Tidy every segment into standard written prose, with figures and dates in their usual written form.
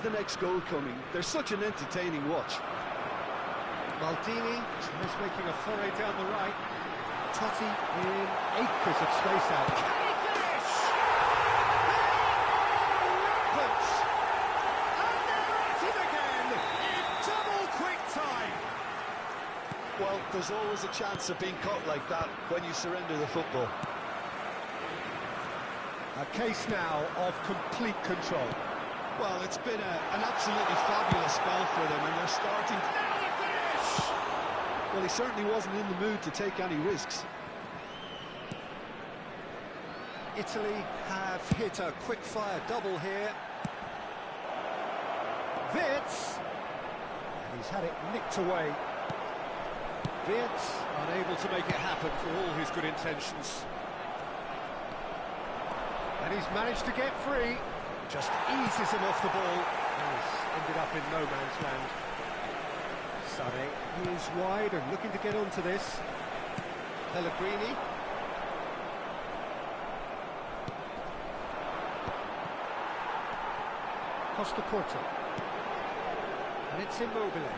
The next goal coming. They're such an entertaining watch. Maldini is making a foray down the right. Totti in acres of space out. Can he finish? Rampant! And they're at it again in double quick time. Well, there's always a chance of being caught like that when you surrender the football. A case now of complete control. Well, it's been an absolutely fabulous spell for them, and they're starting... Now the finish! Well, he certainly wasn't in the mood to take any risks. Italy have hit a quick-fire double here. Wirtz! And he's had it nicked away. Wirtz unable to make it happen for all his good intentions. And he's managed to get free. Just eases him off the ball. He's ended up in no man's land. Sane is wide and looking to get onto this. Pellegrini. Costa Curta. And it's Immobile.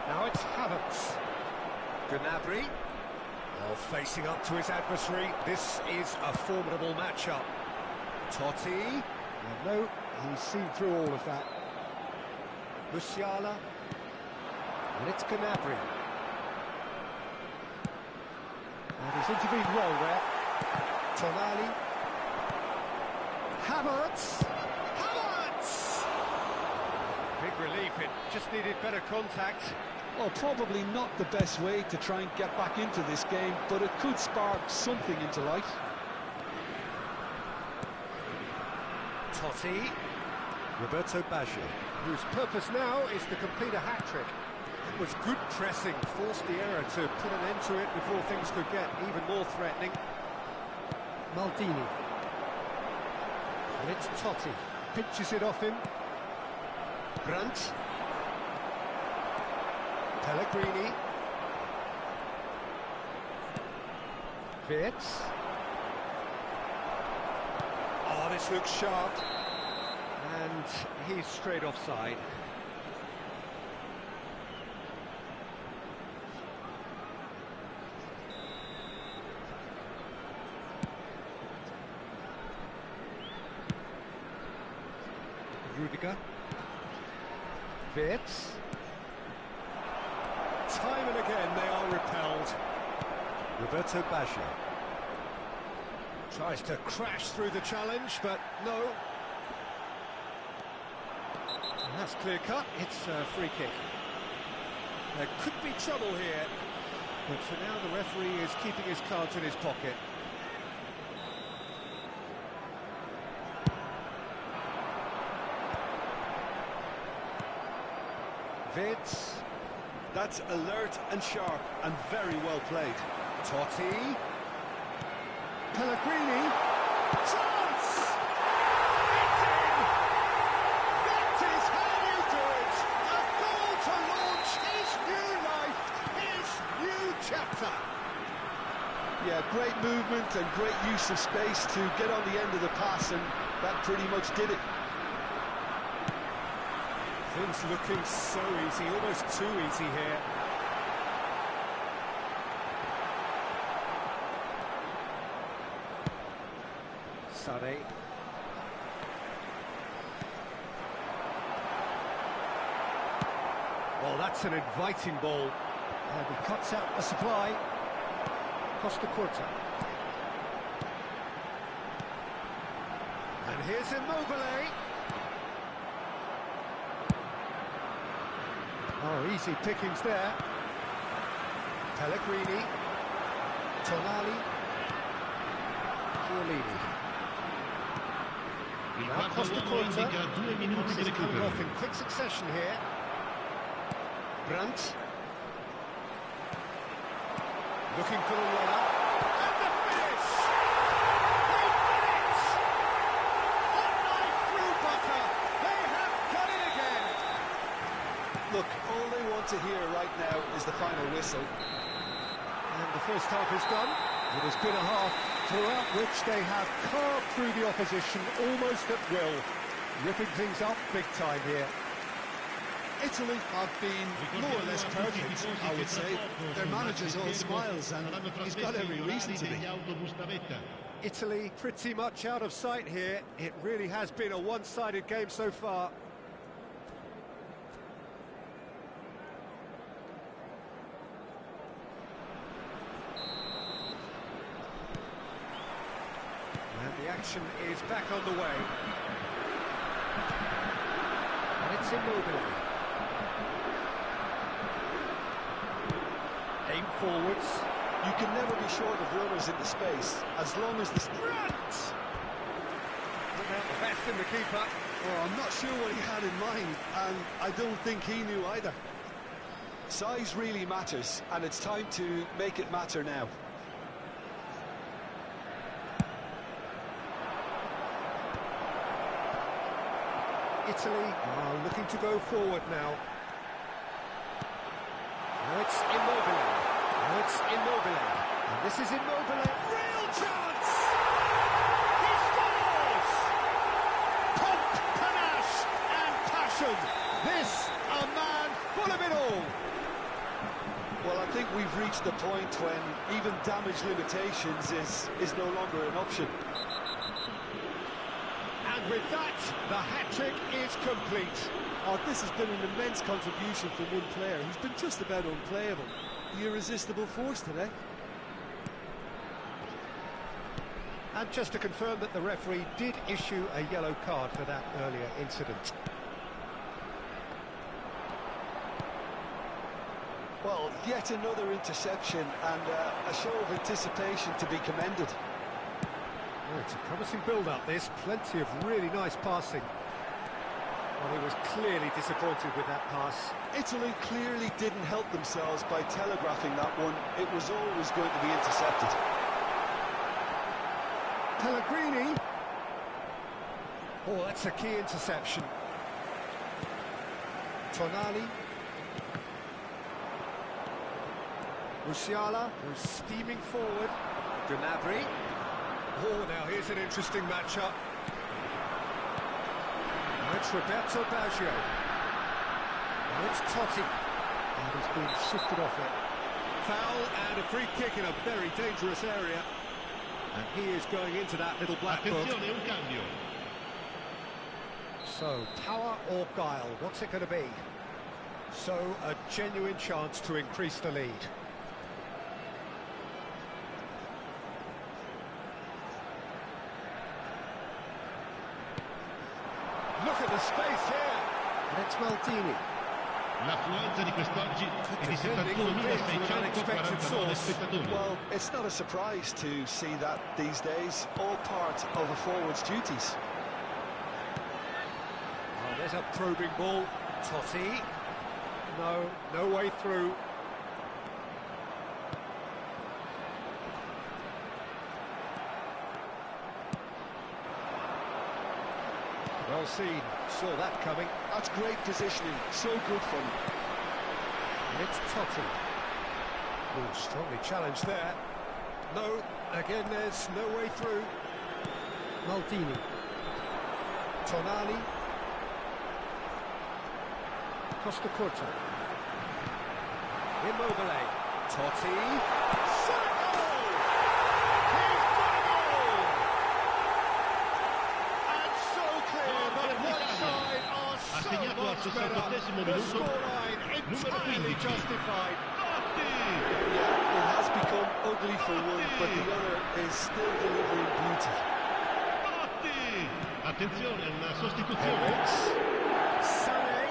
Now it's Havertz. Gnabry. Well, facing up to his adversary, this is a formidable matchup. Totti. No, he's seen through all of that. Musiala. And it's Gnabry. And he's intervened well there. Tonali. Havertz. Havertz! Big relief, it just needed better contact. Well, probably not the best way to try and get back into this game, but it could spark something into life. Totti. Roberto Baggio, whose purpose now is to complete a hat-trick. It was good pressing, forced the error to put an end to it before things could get even more threatening. Maldini. And it's Totti. Pinches it off him. Brandt. Pellegrini. Wirtz. Oh, this looks sharp. And he's straight offside. Rudiger. Wirtz. Time and again they are repelled. Roberto Baggio tries to crash through the challenge, but no. And that's clear cut. It's a free kick. There could be trouble here, but for now the referee is keeping his cards in his pocket. Wirtz. That's alert and sharp and very well played. Totti. Pellegrini. Chance! It's in! That is how you do it! A goal to launch his new life, his new chapter. Yeah, great movement and great use of space to get on the end of the pass, and that pretty much did it. Things looking so easy, almost too easy here. Sane. Well, that's an inviting ball. And he cuts out the supply. Costa Curta. And here's Immobile. Oh, easy pickings there. Pellegrini. Tonali. Chiellini. Now Costa Curta. He's coming off in quick succession here. Brandt. Looking for the runner. And the finish! They did it! Hot knife through butter. They have done it again. Look, all they want to hear right now is the final whistle. And the first half is done. It has been a half throughout which they have carved through the opposition almost at will, ripping things up big time here. Italy have been more or less perfect, I would say. Their manager's all smiles, and he's got every reason to be. Italy pretty much out of sight here. It really has been a one-sided game so far. And the action is back on the way. And it's Immobile. Aim forwards. You can never be short of runners into space, as long as the... Grant! Without the best in the keeper. Oh, I'm not sure what he had in mind, and I don't think he knew either. Size really matters, and it's time to make it matter now. Italy are looking to go forward now. Now it's Immobile. Now it's Immobile. And this is Immobile. Real chance! He scores! Pomp, panache and passion. This, a man full of it all. Well, I think we've reached the point when even damage limitations is no longer an option. And with that, the hat-trick is complete. Oh, this has been an immense contribution from one player who's been just about unplayable. The irresistible force today. And just to confirm that the referee did issue a yellow card for that earlier incident. Well, yet another interception and a show of anticipation to be commended. Oh, it's a promising build-up, this. Plenty of really nice passing. Well, he was clearly disappointed with that pass. Italy clearly didn't help themselves by telegraphing that one. It was always going to be intercepted. Pellegrini. Oh, that's a key interception. Tonali. Musiala, who's steaming forward. Gnabry. Oh, now here's an interesting matchup. Now it's Roberto Baggio. Now it's Totti. And he's been shifted off it. Foul and a free kick in a very dangerous area. And he is going into that little black book. So, power or guile, what's it going to be? So, a genuine chance to increase the lead. Look at the space here. And it's Maldini. L'affluenza di quest'oggi è di 71.649 spettatori. Well, it's not a surprise to see that these days, all part of a forward's duties. Oh, there's a probing ball. Totti. No way through. Well seen, saw that coming. That's great positioning, so good for him. And it's Totti. Oh, strongly challenged there. No, again there's no way through. Maldini. Tonali. Costa Curta. Immobile. Totti. Al 68esimo minuto, numero 15. Justified. Yeah, it has become ugly for one, but the other is still delivering beauty. Totti! Attenzione, una sostituzione. Sané.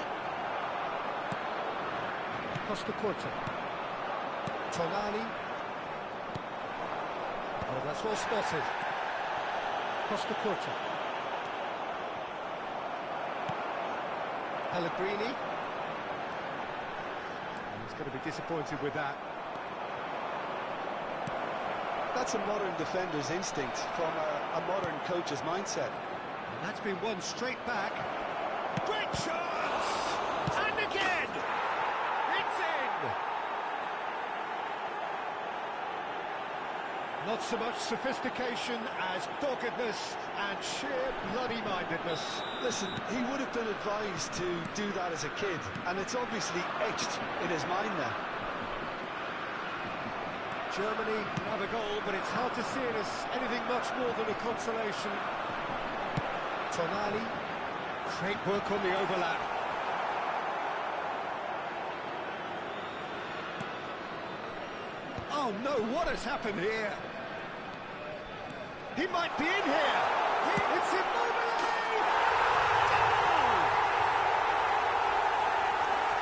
Costa Curta. Tonali. Oh, that's well spotted. Costa Curta. Pellegrini. He's going to be disappointed with that. That's a modern defender's instinct from a modern coach's mindset. And that's been won straight back. Great chance! And again! It's in! Not so much sophistication as doggedness and sheer bloody-mindedness. Listen, he would have been advised to do that as a kid, and it's obviously etched in his mind now. Germany can have a goal, but it's hard to see it as anything much more than a consolation. Tonali, great work on the overlap. Oh no, what has happened here? He might be in here! It's Immobile!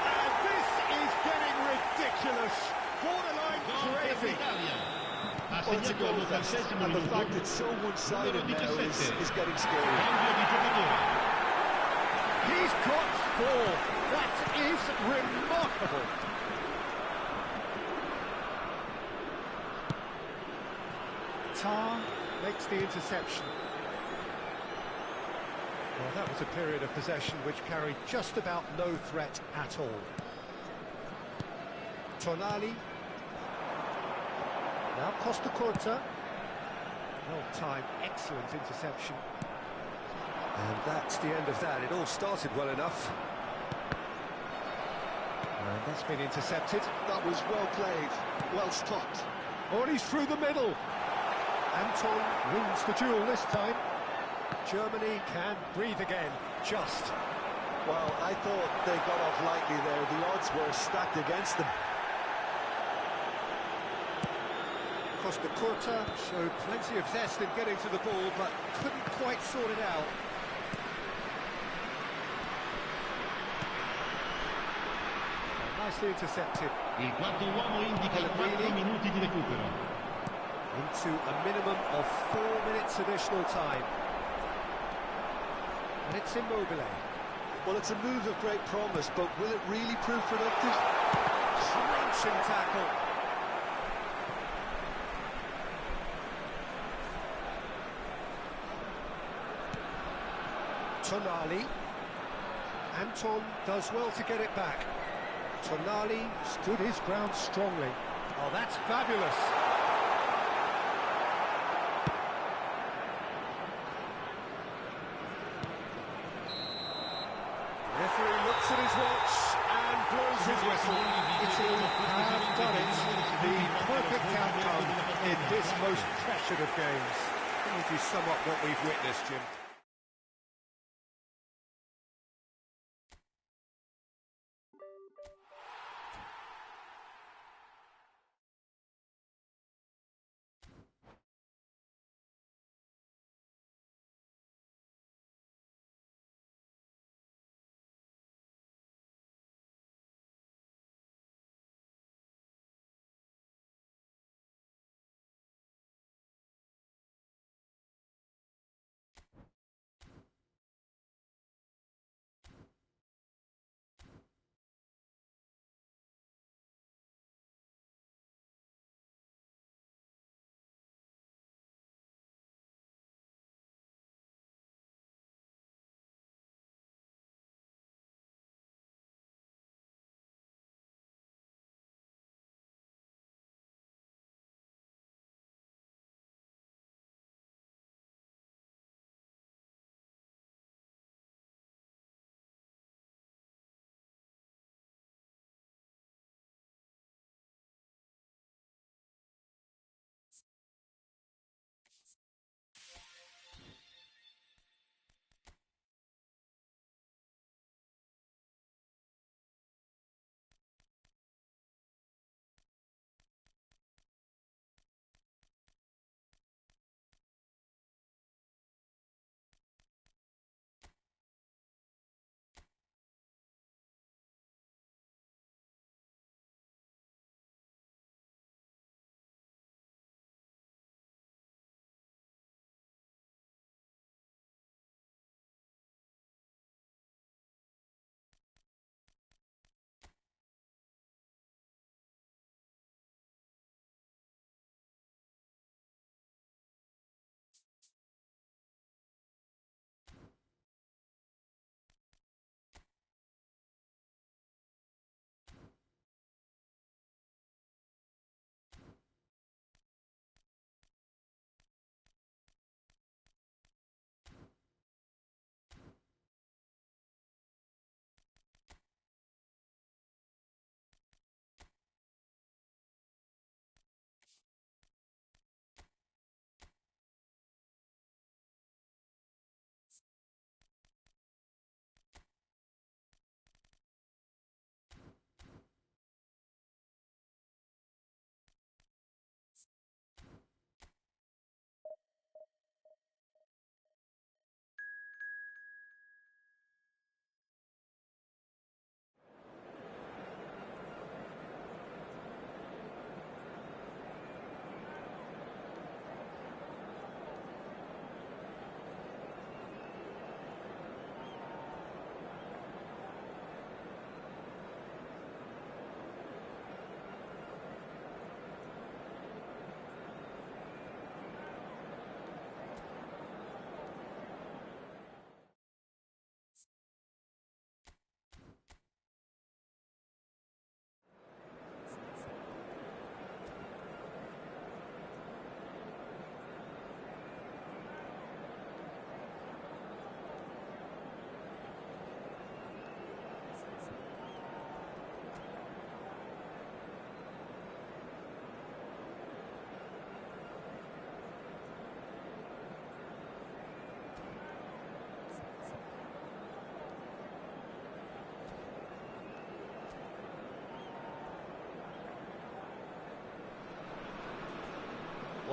And this is getting ridiculous! Borderline crazy! Well, it's a goal fest, and the fact it's so one-sided now is getting scary. He's got 4. That is remarkable. Tar makes the interception. Well, that was a period of possession which carried just about no threat at all. Tonali. Now Costa Curta. Well-timed, excellent interception. And that's the end of that. It all started well enough. And that's been intercepted. That was well played, well stopped. Oh, and he's through the middle. Anton wins the duel this time. Germany can breathe again, just. Well, I thought they got off lightly there. The odds were stacked against them. Costa Curta showed plenty of zest in getting to the ball, but couldn't quite sort it out. Nicely intercepted. Il quarto uomo indica 4 minuti di recupero. Into a minimum of 4 minutes additional time. And it's Immobile. Well, it's a move of great promise, but will it really prove productive? Crunching tackle. Tonali. Anton does well to get it back. Tonali stood his ground strongly. Oh, that's fabulous. Referee looks at his watch and blows his whistle. Italy have done it. The perfect outcome in this most pressured of games. How would you sum up what we've witnessed, Jim?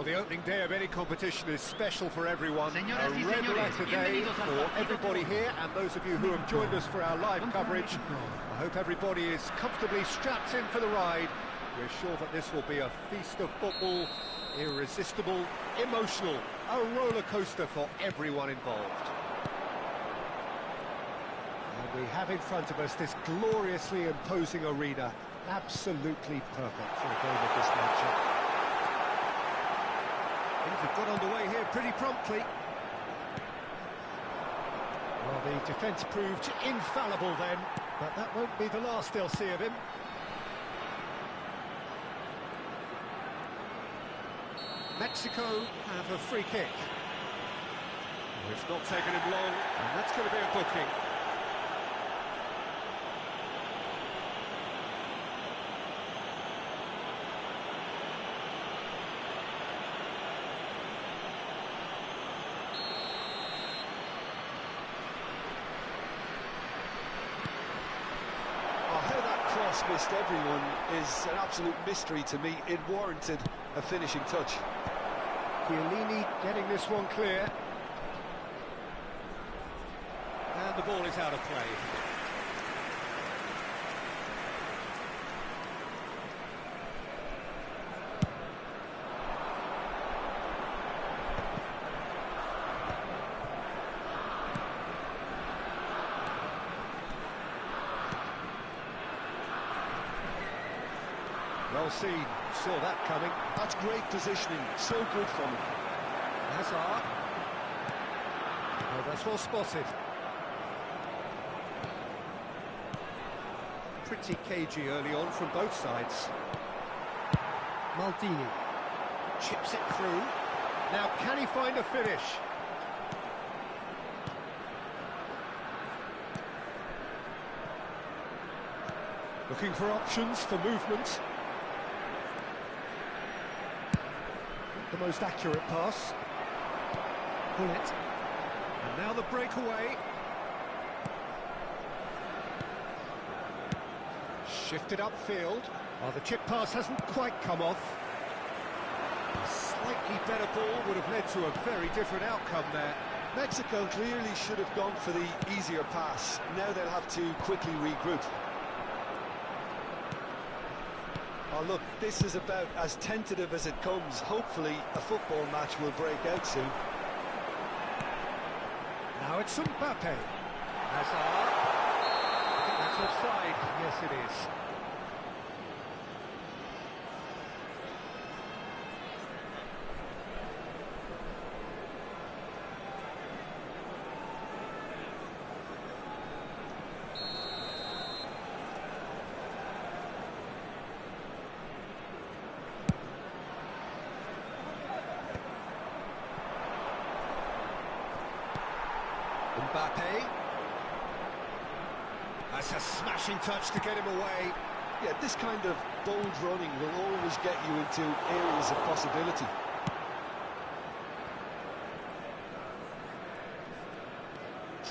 the opening day of any competition is special for everyone. Señoras y A red señores, letter day bienvenidos al for partido everybody de here and those of you who have joined us for our live coverage. I hope everybody is comfortably strapped in for the ride. We're sure that this will be a feast of football, irresistible, emotional, a roller coaster for everyone involved. And we have in front of us this gloriously imposing arena, absolutely perfect for a game of this nature. Things have got underway here pretty promptly. Well, the defence proved infallible then, but that won't be the last they'll see of him. Mexico have a free kick. It's not taken him long, and that's going to be a booking. How that cross missed everyone is an absolute mystery to me. It warranted a finishing touch. Chiellini getting this one clear. And the ball is out of play. Well seen, saw that coming. That's great positioning, so good from him. Hazard. Oh, that's well spotted. Pretty cagey early on from both sides. Maldini chips it through. Now can he find a finish? Looking for options for movement. The most accurate pass. Pull it. And now the breakaway. Shifted upfield. Oh, the chip pass hasn't quite come off. A slightly better ball would have led to a very different outcome there. Mexico clearly should have gone for the easier pass. Now they'll have to quickly regroup. Oh, look, this is about as tentative as it comes. Hopefully, a football match will break out soon. Now it's Mbappe. Hazard. I think that's offside. Yes, it is. Mbappe. That's a smashing touch to get him away. Yeah, this kind of bold running will always get you into areas of possibility.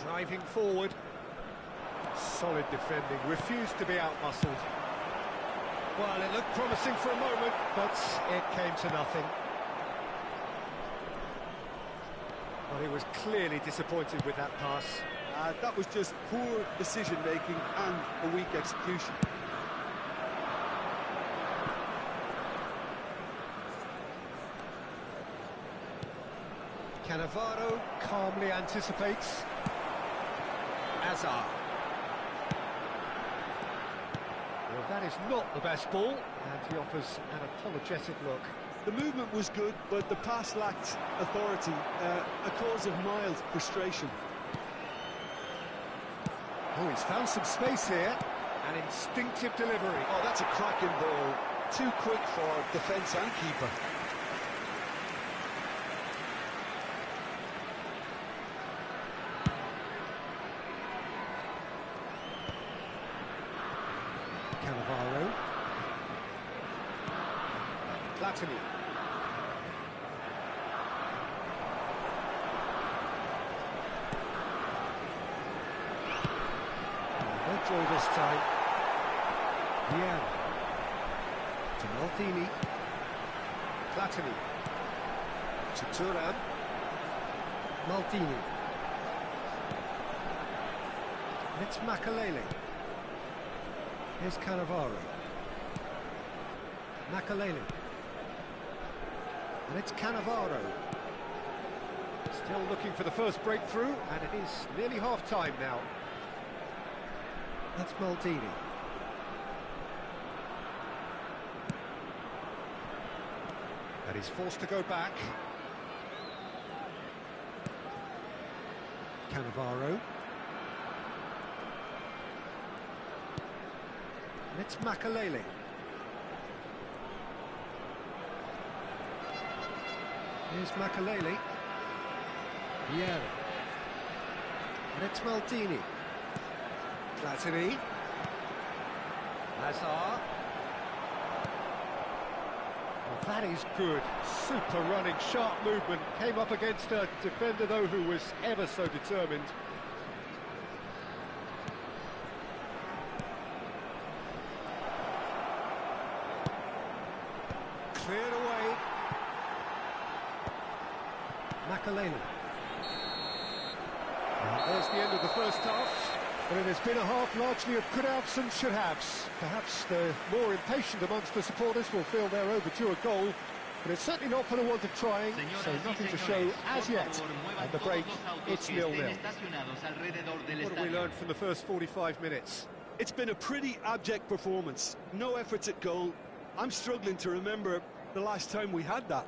Driving forward. Solid defending, refused to be out-muscled. Well, it looked promising for a moment, but it came to nothing. Well, he was clearly disappointed with that pass. That was just poor decision-making and a weak execution. Cannavaro calmly anticipates. Hazard. Well, that is not the best ball, and he offers an apologetic look. The movement was good, but the pass lacked authority, a cause of mild frustration. Oh, he's found some space here. An instinctive delivery. Oh, that's a cracking ball. Too quick for defence and keeper. Cannavaro. Platini. No joy this time. Yeah. To Maldini. Platini. To Turan. Maldini. It's Makalele. Here's Cannavaro. Makalele. And it's Cannavaro. Still looking for the first breakthrough, and it is nearly half-time now. That's Maldini. And he's forced to go back. Cannavaro. And it's Makalele. Here's Makalele. Vieira. And it's Maldini. Platini. Hazard. Well, that is good. Super running, sharp movement. Came up against a defender, though, who was ever so determined. Cleared away. Makalele. There's the end of the first half. But it has been a half largely of could-haves and should-haves. Perhaps the more impatient amongst the supporters will feel they're overdue a goal, but it's certainly not for the want of trying, so nothing to show as yet. At the break, it's 0-0. What have we learned from the first 45 minutes? It's been a pretty abject performance. No efforts at goal. I'm struggling to remember the last time we had that.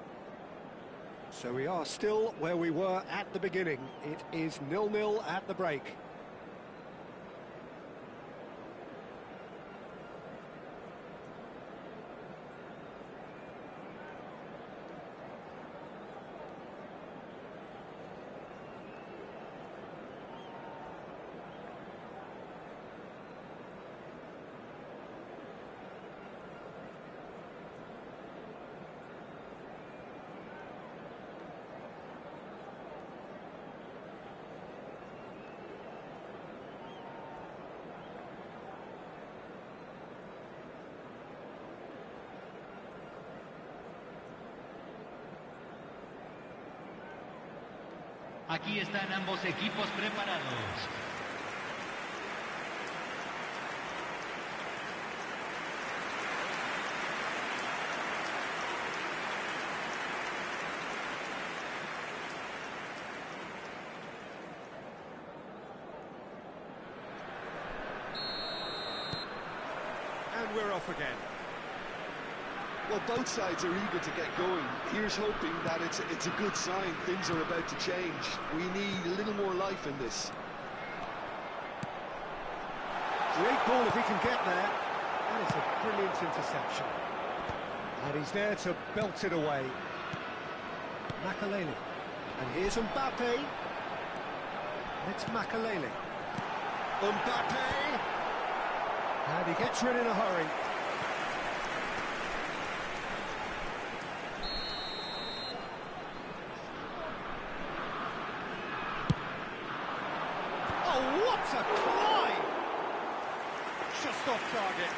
So we are still where we were at the beginning. It is 0-0 at the break. Aquí están ambos equipos preparados. And we're off again. Well, both sides are eager to get going. Here's hoping that it's a good sign. Things are about to change. We need a little more life in this. Great ball if he can get there. That is a brilliant interception. And he's there to belt it away. Makalele. And here's Mbappe. It's Makalele. Mbappe. And he gets rid in a hurry. What a climb! Just off target.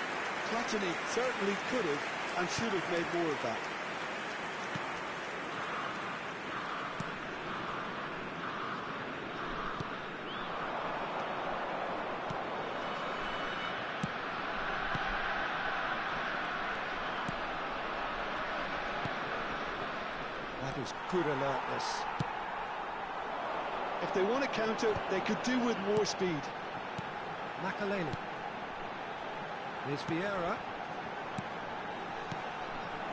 Platini certainly could have and should have made more of that. That is good alertness. If they want to counter, they could do with more speed. Makalele. Here's Vieira.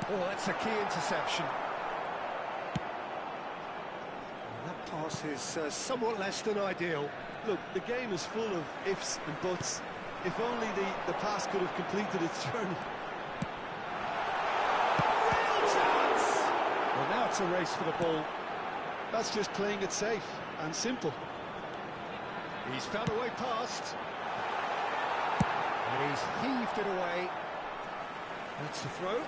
Oh, that's a key interception. And that pass is somewhat less than ideal. Look, the game is full of ifs and buts. If only the pass could have completed its journey. Real chance! Well, now it's a race for the ball. That's just playing it safe and simple. He's found a way past. And he's heaved it away. That's the throw.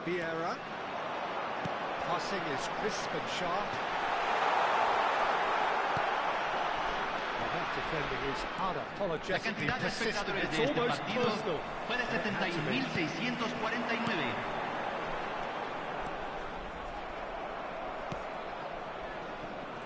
Vieira. Passing is crisp and sharp. Well, that Defending is La unapologetically cantidad de persistent. espectadores It's de este almost partido personal. fue de It had to be. 71.649.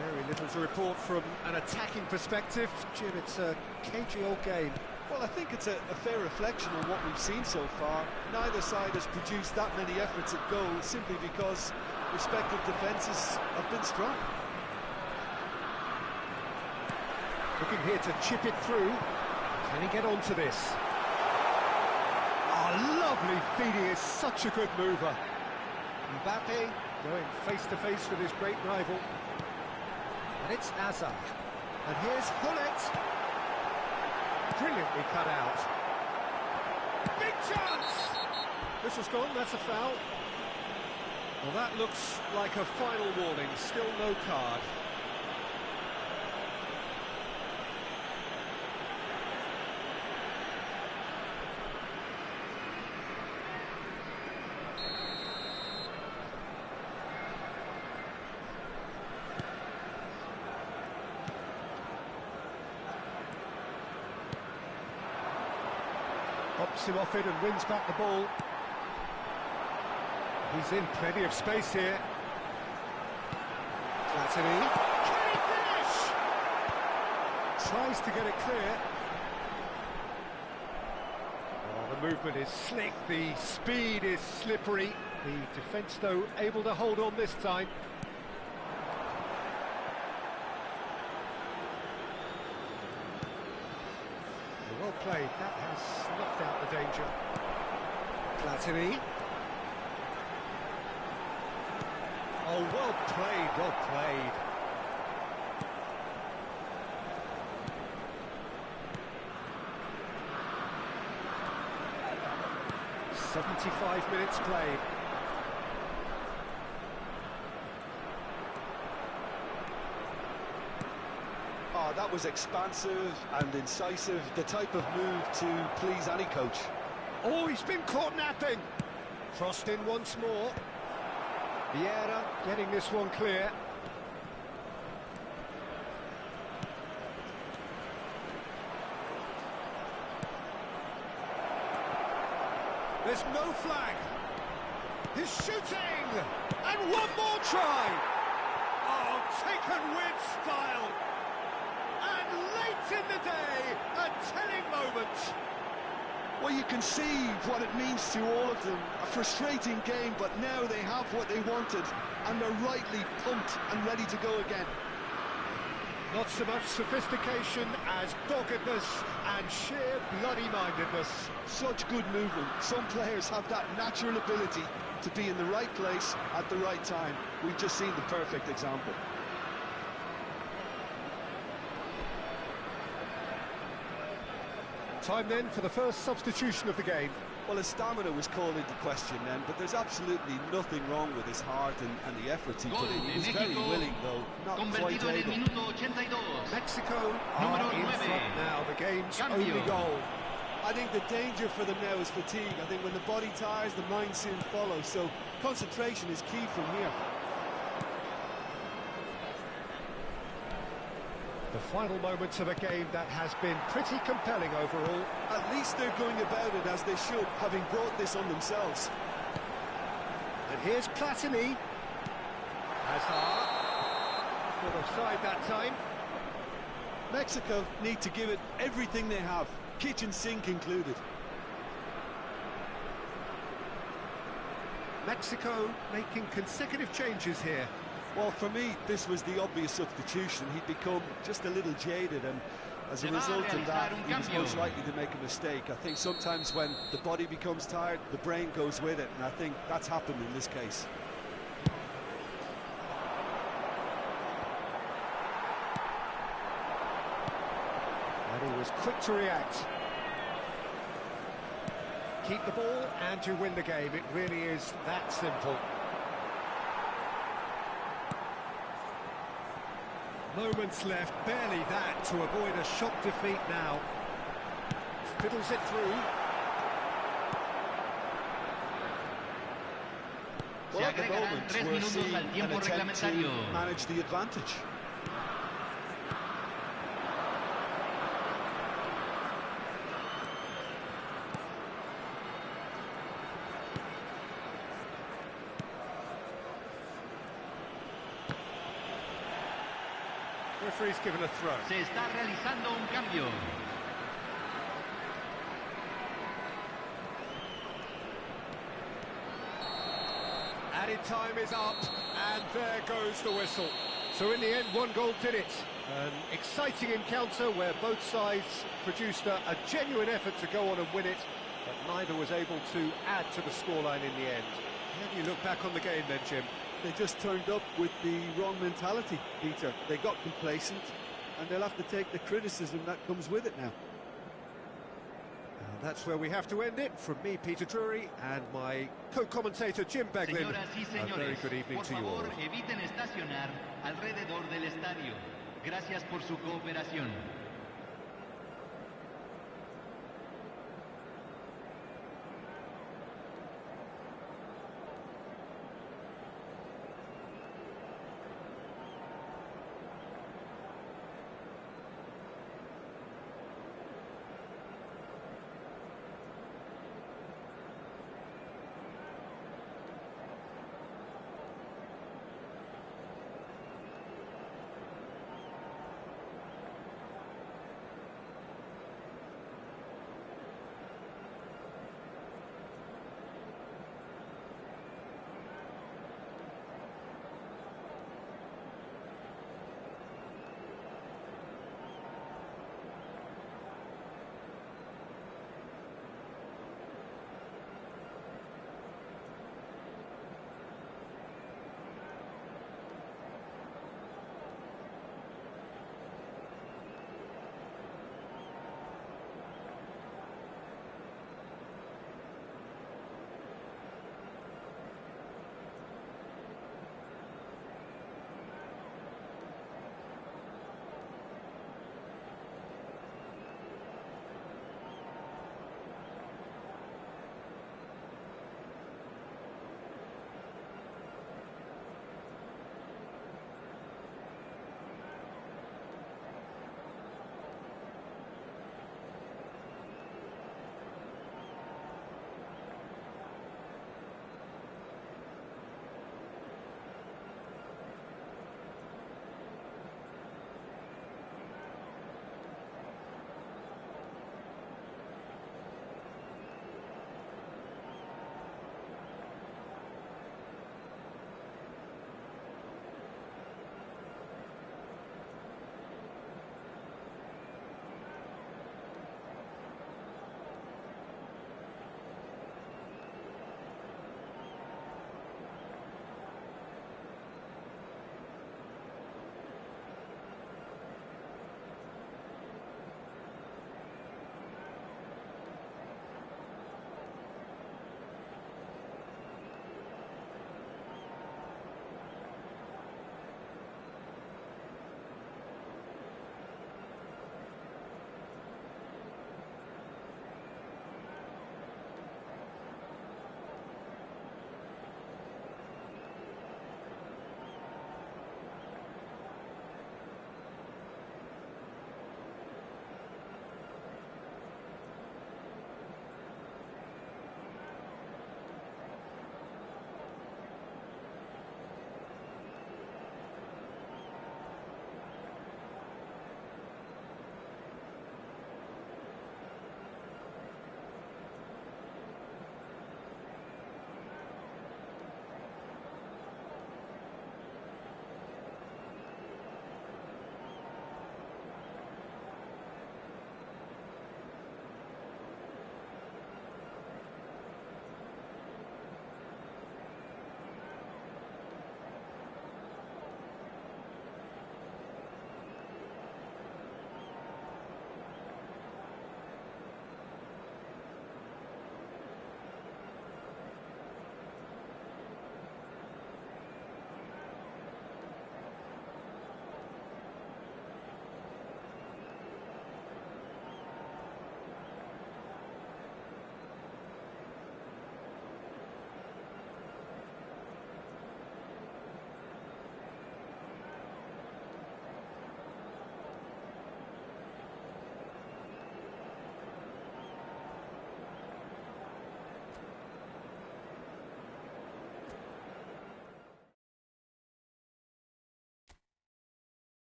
Very little to report from an attacking perspective. Jim, it's a cagey old game. Well, I think it's a fair reflection on what we've seen so far. Neither side has produced that many efforts at goal simply because respective defences have been strong. Looking here to chip it through. Can he get onto this? Oh, lovely feed. He is such a good mover. Mbappe going face-to-face with his great rival. And it's Hazard. And here's Hullet. Brilliantly cut out. Big chance! This was gone, that's a foul. Well, that looks like a final warning. Still no card. Hops him off it and wins back the ball. He's in plenty of space here. Platini. Can he finish? Tries to get it clear. Oh, the movement is slick, the speed is slippery. The defence, though, able to hold on this time. Well played, that has snuffed out the danger. Platini. Oh, well played, well played. "75 minutes played. Oh, that was expansive and incisive, the type of move to please any coach. Oh, he's been caught napping. Crossed in once more. Vieira getting this one clear. There's no flag. He's shooting! And one more try! Oh, taken with style. And late in the day, a telling moment. Well, you can see what it means to all of them. A frustrating game, but now they have what they wanted, and they're rightly pumped and ready to go again. Not so much sophistication as doggedness and sheer bloody-mindedness. Such good movement. Some players have that natural ability to be in the right place at the right time. We've just seen the perfect example. Time then for the first substitution of the game. Well, his stamina was called into question then, but there's absolutely nothing wrong with his heart and the efforts he put in. He was very willing, though, not quite able. Mexico are in front now, the game's only goal. I think the danger for them now is fatigue. I think when the body tires, the mind soon follows, so concentration is key from here. The final moments of a game that has been pretty compelling overall. At least they're going about it as they should, having brought this on themselves. And here's Platini. Hazard. Not offside that time. Mexico need to give it everything they have, kitchen sink included. Mexico making consecutive changes here. Well, for me, this was the obvious substitution. He'd become just a little jaded, and as a result of that, he was most likely to make a mistake. I think sometimes when the body becomes tired, the brain goes with it, and I think that's happened in this case. And he was quick to react. Keep the ball and you win the game. It really is that simple. Moments left, barely that, to avoid a shock defeat now. Fiddles it through. Well, at the moment, we're seeing an attempt to manage the advantage. Referee's given a throw. Se está realizando un cambio. Added time is up, and there goes the whistle. So in the end, one goal did it. An exciting encounter where both sides produced a genuine effort to go on and win it, but neither was able to add to the scoreline in the end. How do you look back on the game then, Jim? They just turned up with the wrong mentality, Peter. They got complacent, and they'll have to take the criticism that comes with it now. And that's where we have to end it. From me, Peter Drury, and my co-commentator, Jim Beglin. Señoras y señores, a very good evening to you all. por favor, eviten estacionar alrededor del estadio. Gracias por su cooperación.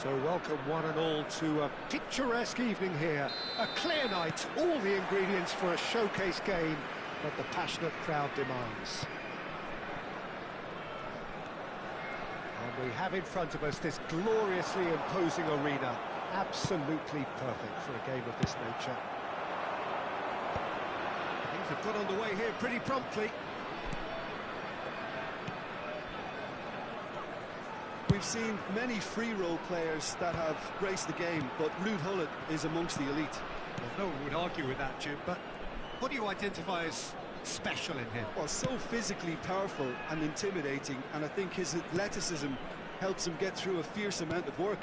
So welcome one and all to a picturesque evening here. A clear night, all the ingredients for a showcase game that the passionate crowd demands. And we have in front of us this gloriously imposing arena. Absolutely perfect for a game of this nature. Things have got underway here pretty promptly. We've seen many free role players that have graced the game, but Ruud Gullit is amongst the elite. Well, no one would argue with that, Jim, but what do you identify as special in him? Well, so physically powerful and intimidating, and I think his athleticism helps him get through a fierce amount of work.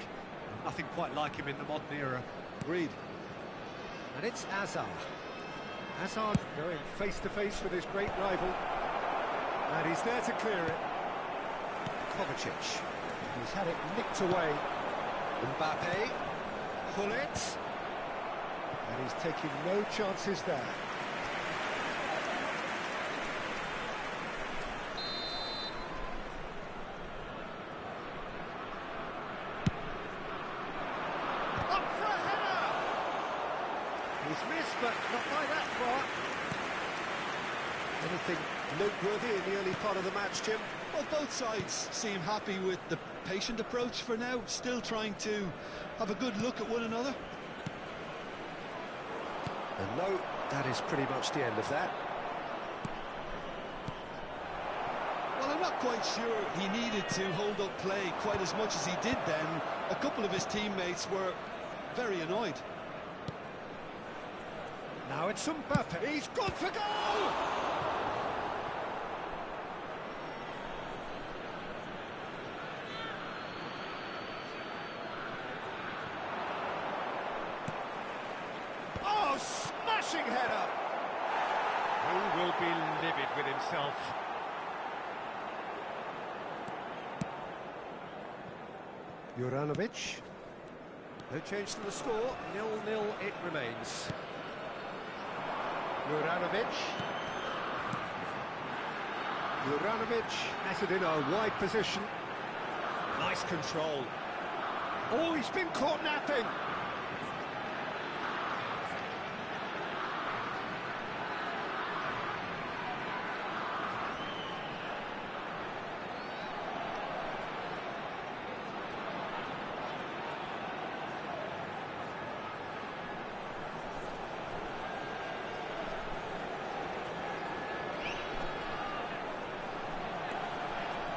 Nothing quite like him in the modern era. Agreed. And it's Hazard. Hazard going face-to-face with his great rival. And he's there to clear it. Kovacic. He's had it nicked away. Mbappe. Gullit. And he's taking no chances there. Up for a header! He's missed, but not by that far. Anything noteworthy in the early part of the match, Jim? Well, both sides seem happy with the patient approach for now, still trying to have a good look at one another. And no, that is pretty much the end of that. Well, I'm not quite sure he needed to hold up play quite as much as he did then. A couple of his teammates were very annoyed. Now it's Mbappe. He's gone for goal! Oh, smashing header! Who will be livid with himself? Juranovic. No change to the score. 0-0 it remains. Juranovic. Juranovic has it in a wide position. Nice control. Oh, he's been caught napping.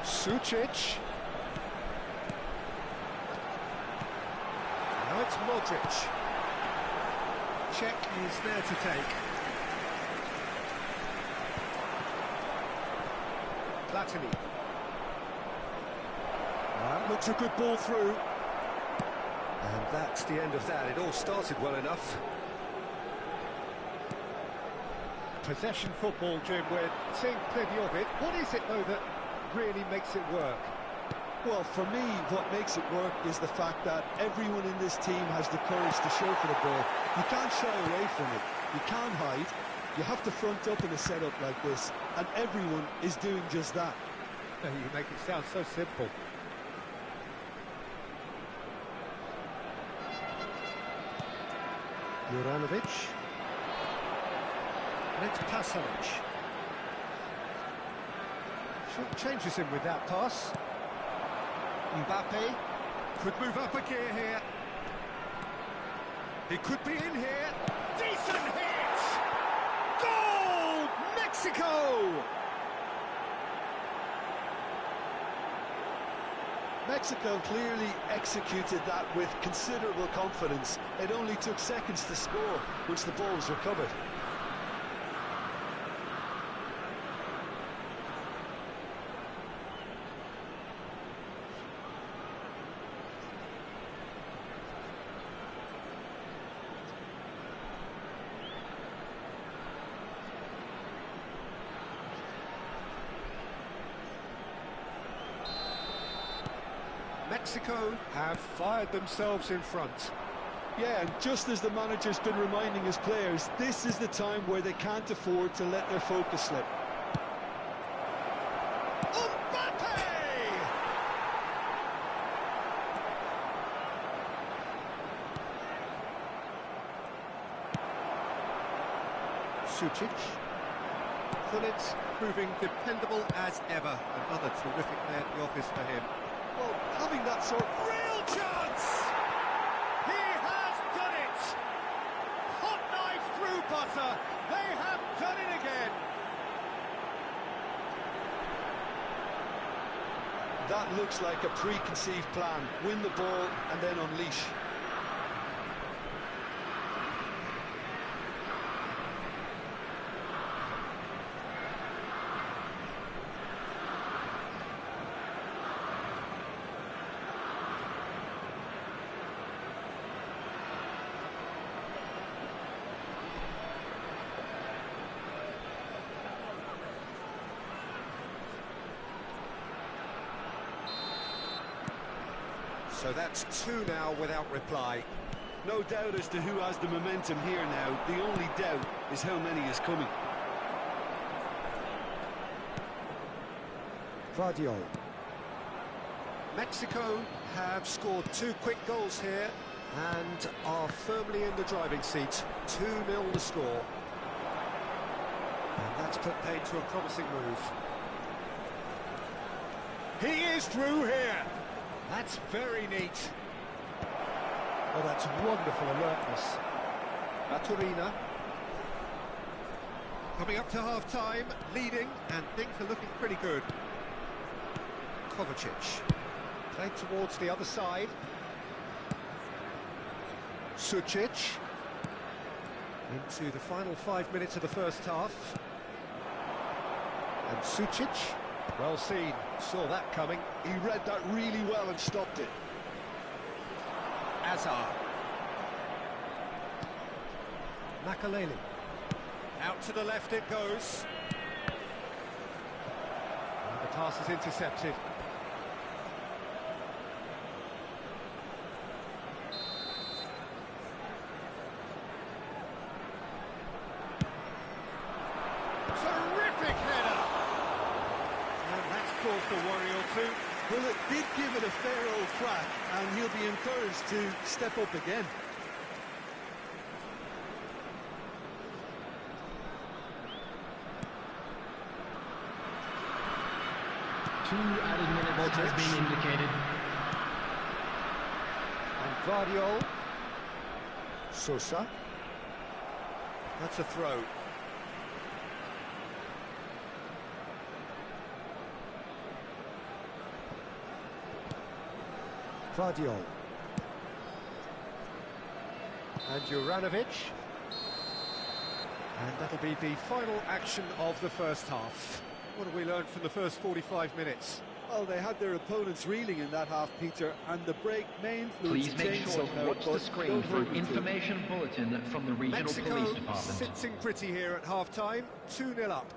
Sucic. Now it's Modric. Check is there to take. Platini. That looks a good ball through. And that's the end of that. It all started well enough. Possession football, Jim, we're seeing plenty of it. What is it, though, that really makes it work? Well, for me, what makes it work is the fact that everyone in this team has the courage to show for the ball. You can't shy away from it. You can't hide. You have to front up in a setup like this, and everyone is doing just that. You make it sound so simple. Juranovic. And it's Pasalic. Changes him with that pass. Mbappe could move up a gear here. He could be in here. Decent hit! Goal! Mexico! Mexico clearly executed that with considerable confidence. It only took seconds to score once the ball was recovered. Mexico have fired themselves in front. Yeah, and just as the manager's been reminding his players, this is the time where they can't afford to let their focus slip. Mbappe! Sucic. Gullit proving dependable as ever. Another terrific day at the office for him. Well, having that sort of... Real chance! He has done it! Hot knife through butter. They have done it again. That looks like a preconceived plan. Win the ball and then unleash. So that's two now without reply. No doubt as to who has the momentum here now. The only doubt is how many is coming. Guardiola. Mexico have scored two quick goals here and are firmly in the driving seat. 2-0 the score. And that's put paid to a promising move. He is through here. That's very neat. Oh, that's wonderful alertness. Maturina. Coming up to half-time, leading, and things are looking pretty good. Kovacic. Played towards the other side. Sucic. Into the final 5 minutes of the first half. And Sucic. Well seen, saw that coming. He read that really well and stopped it. Azar. Makaleli. Out to the left it goes. And the pass is intercepted. Terrific header! And that's called for worry or two. Well, it did give it a fair old crack, and he'll be encouraged to step up again. Two added minutes has been indicated. And Guardiola. Sosa. That's a throw. Guardiola. And Juranovic. And that'll be the final action of the first half. What have we learned from the first 45 minutes? Well, they had their opponents reeling in that half, Peter, and the break may influence Please make sure to watch the screen for an information bulletin from the regional Mexico police department. sitting pretty here at half-time, 2-0 up.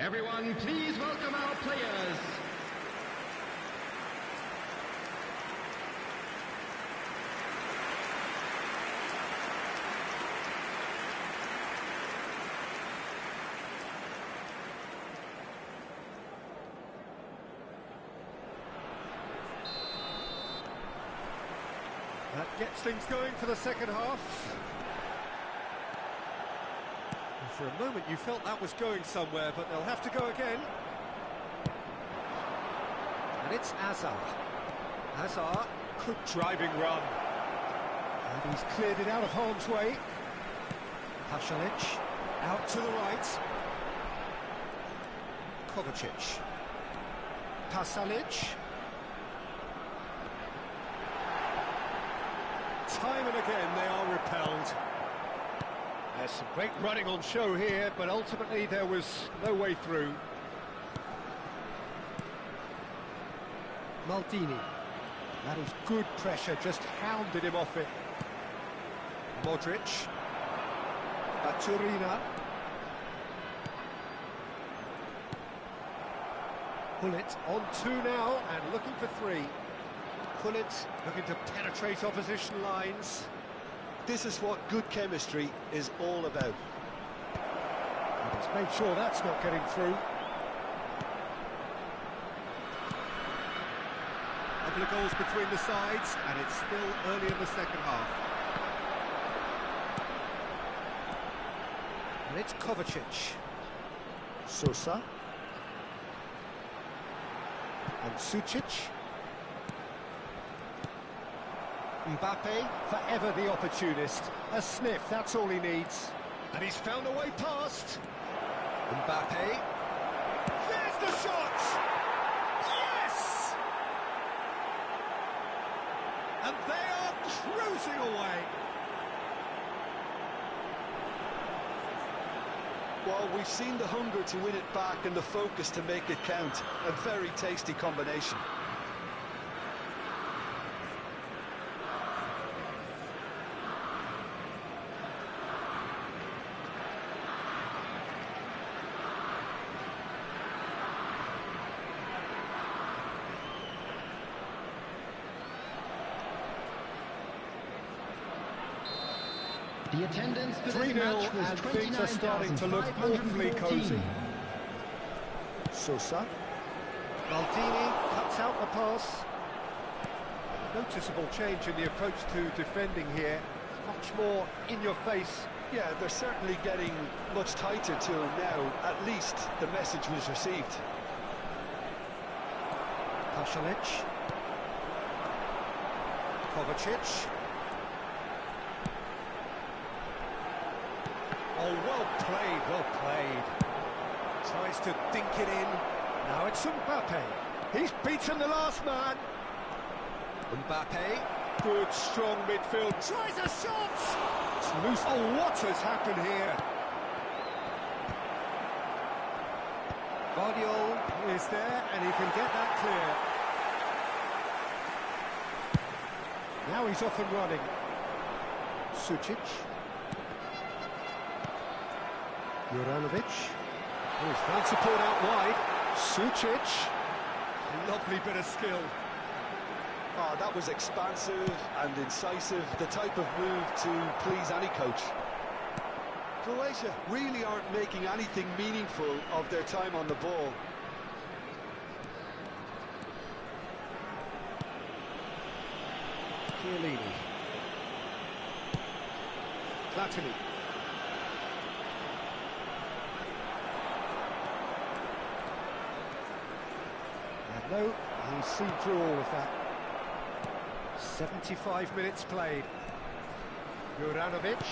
Everyone, please welcome our players. That gets things going for the second half. For a moment you felt that was going somewhere, but they'll have to go again. And it's Azar. Azar, good driving run. And he's cleared it out of harm's way. Pasalic, out to the right. Kovacic. Pasalic. Time and again they are repelled. There's some great running on show here, but ultimately there was no way through. Maldini. That was good pressure, just hounded him off it. Modric. Baturina. Pullet on 2 now and looking for 3. Pullet looking to penetrate opposition lines. This is what good chemistry is all about. And he's made sure that's not getting through. A couple of goals between the sides, and it's still early in the second half. And it's Kovacic. Sosa. And Sucic. Mbappe, forever the opportunist. A sniff, that's all he needs. And he's found a way past. Mbappe. There's the shot! Yes! And they are cruising away. Well, we've seen the hunger to win it back and the focus to make it count. A very tasty combination. The attendance for this 3-0 match was and things are starting to look awfully cosy. Sosa. Maldini cuts out the pass. Noticeable change in the approach to defending here. Much more in your face. Yeah, they're certainly getting much tighter to him now. At least the message was received. Pasalic. Kovacic. Oh, well played, well played. Tries to dink it in. Now it's Mbappe. He's beaten the last man. Mbappe. Good, strong midfield. Tries a shot! It's loose. Oh, what has happened here? Guardiola is there, and he can get that clear. Now he's off and running. Sucic. Juranovic. Oh, he's found support out wide. Sucic. Lovely bit of skill. Oh, that was expansive and incisive, the type of move to please any coach. Croatia really aren't making anything meaningful of their time on the ball. Chiellini. Platini. And no, he's seen through all of that. 75 minutes played. Juranovic.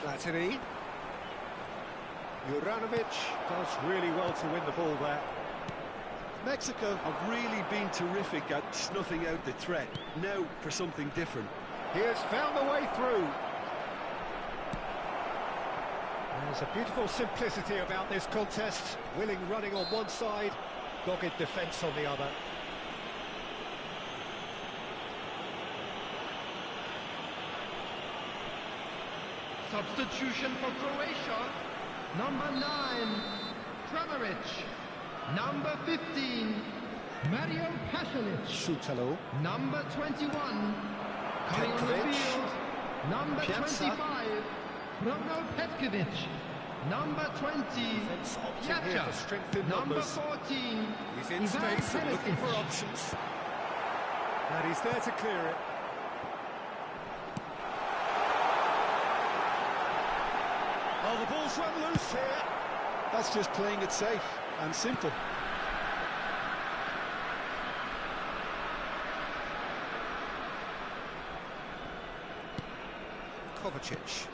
Platini. Juranovic does really well to win the ball there. Mexico have really been terrific at snuffing out the threat. Now for something different. He has found the way through. There's a beautiful simplicity about this contest. Willing running on one side, dogged defence on the other. Substitution for Croatia. Number 9, Kramaric. Number 15, Mario Pasalic. Šutalo. Number 21, coming on the Petkovic. field. Number Piazza. 25, Bruno Petkovic. Number 20, Defence opting here for strength in Number numbers. 14, He's in Ivan space and looking for Perisic. options. And he's there to clear it. Oh, the ball's run loose here. That's just playing it safe and simple. Kovacic.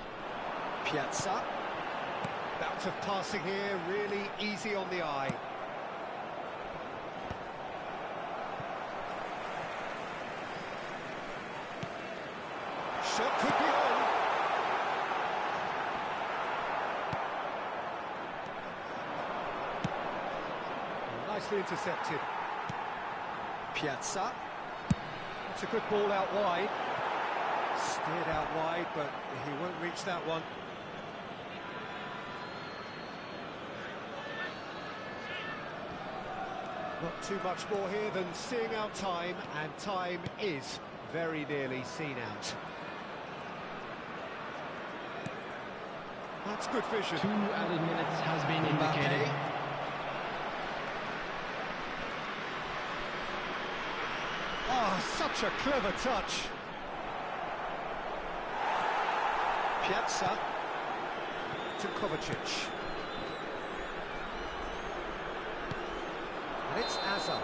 Piazza. Bout of passing here, really easy on the eye. Shot could be on. Nicely intercepted. Piazza. It's a good ball out wide. Steered out wide, but he won't reach that one. Not too much more here than seeing out time, and time is very nearly seen out. That's good vision. 2 added minutes has been indicated. Ah, such a clever touch. Piazza. To Kovacic. And it's Azar.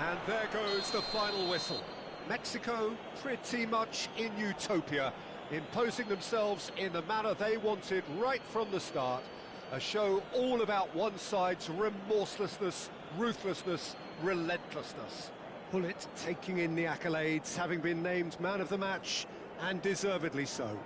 And there goes the final whistle. Mexico pretty much in utopia, imposing themselves in the manner they wanted right from the start. A show all about one side's remorselessness, ruthlessness, relentlessness. Bullet taking in the accolades, having been named man of the match, and deservedly so.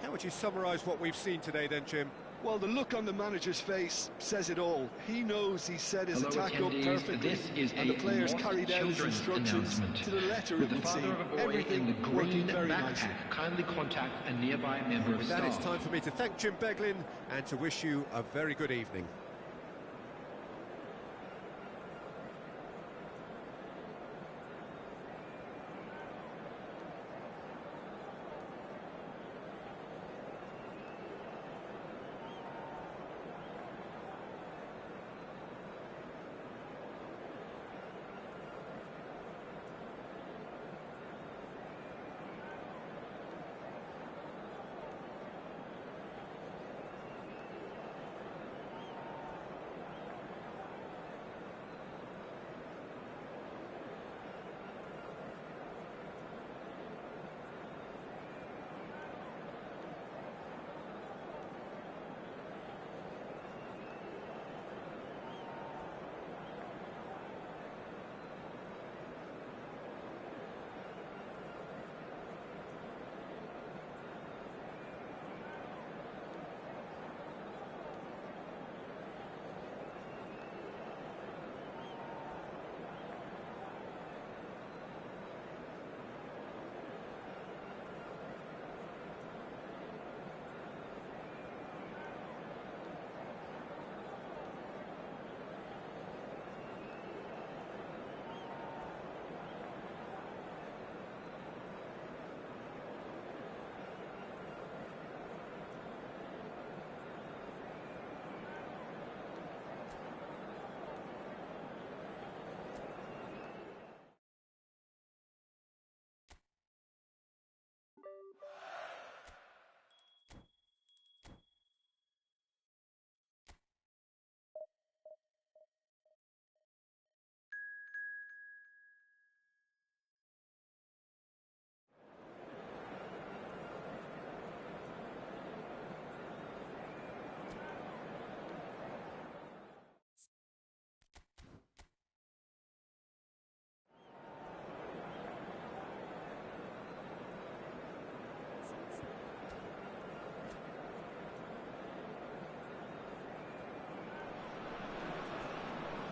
How would you summarise what we've seen today then, Jim? Well, the look on the manager's face says it all. He knows he set his attack up perfectly, and the players carried out his instructions to the letter, it would seem. Everything working very nicely. Kindly contact a nearby member of With staff. that, it's time for me to thank Jim Beglin and to wish you a very good evening.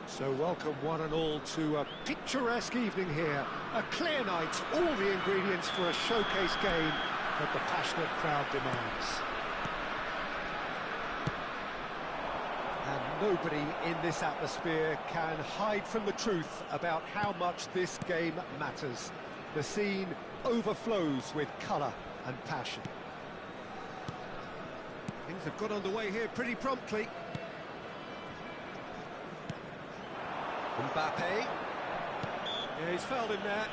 So welcome one and all to a picturesque evening here. A clear night, all the ingredients for a showcase game that the passionate crowd demands. And nobody in this atmosphere can hide from the truth about how much this game matters. The scene overflows with colour and passion. Things have got underway here pretty promptly. Mbappe. Yeah, he's fouled him there.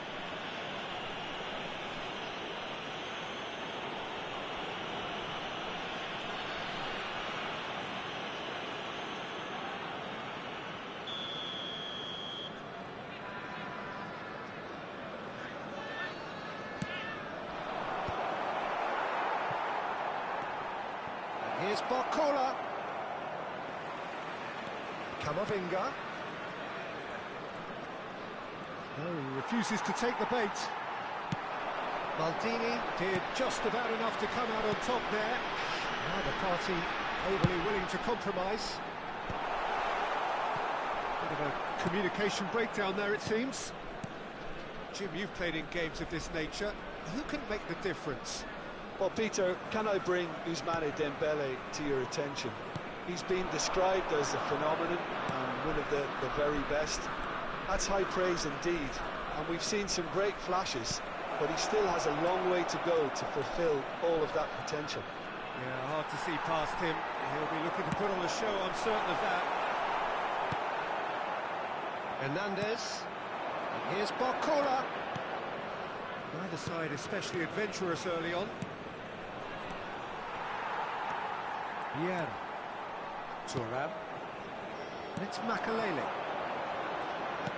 And Here's Barcola. Camavinga. No, he refuses to take the bait. Maldini did just about enough to come out on top there. Neither party overly willing to compromise. Bit of a communication breakdown there, it seems. Jim, you've played in games of this nature. Who can make the difference? Well, Peter, can I bring Ousmane Dembele to your attention? He's been described as a phenomenon and one of the very best. That's high praise indeed, and we've seen some great flashes, but he still has a long way to go to fulfill all of that potential. Yeah, hard to see past him. He'll be looking to put on a show, I'm certain of that. Hernandez. And here's Barcola. Neither side especially adventurous early on. Vieira. Thuram. And it's Makalele.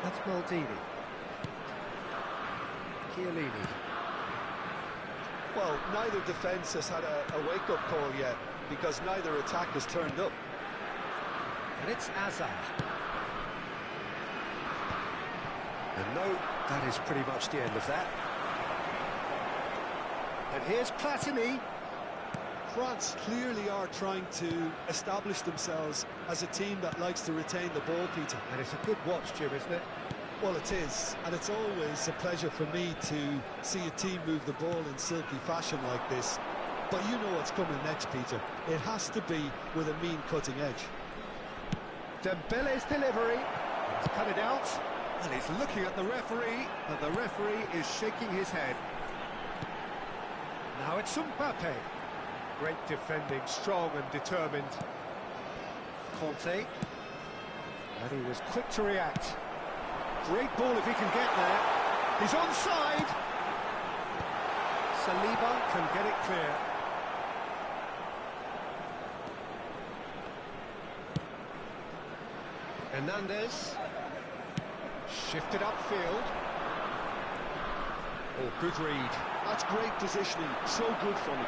That's Maldini. Chiellini. Well, neither defence has had a wake-up call yet, because neither attack has turned up. And it's Azar. And no, that is pretty much the end of that. And here's Platini. France clearly are trying to establish themselves as a team that likes to retain the ball, Peter. And it's a good watch, Jim, isn't it? Well, it is, and it's always a pleasure for me to see a team move the ball in silky fashion like this. But you know what's coming next, Peter. It has to be with a mean cutting edge. Dembele's delivery. He's cut it out. And he's looking at the referee, but the referee is shaking his head. Now it's Mbappe. Great defending, strong and determined. Conte. And he was quick to react. Great ball if he can get there. He's onside. Saliba can get it clear. Hernandez. Shifted upfield. Oh, good read. That's great positioning, so good from him.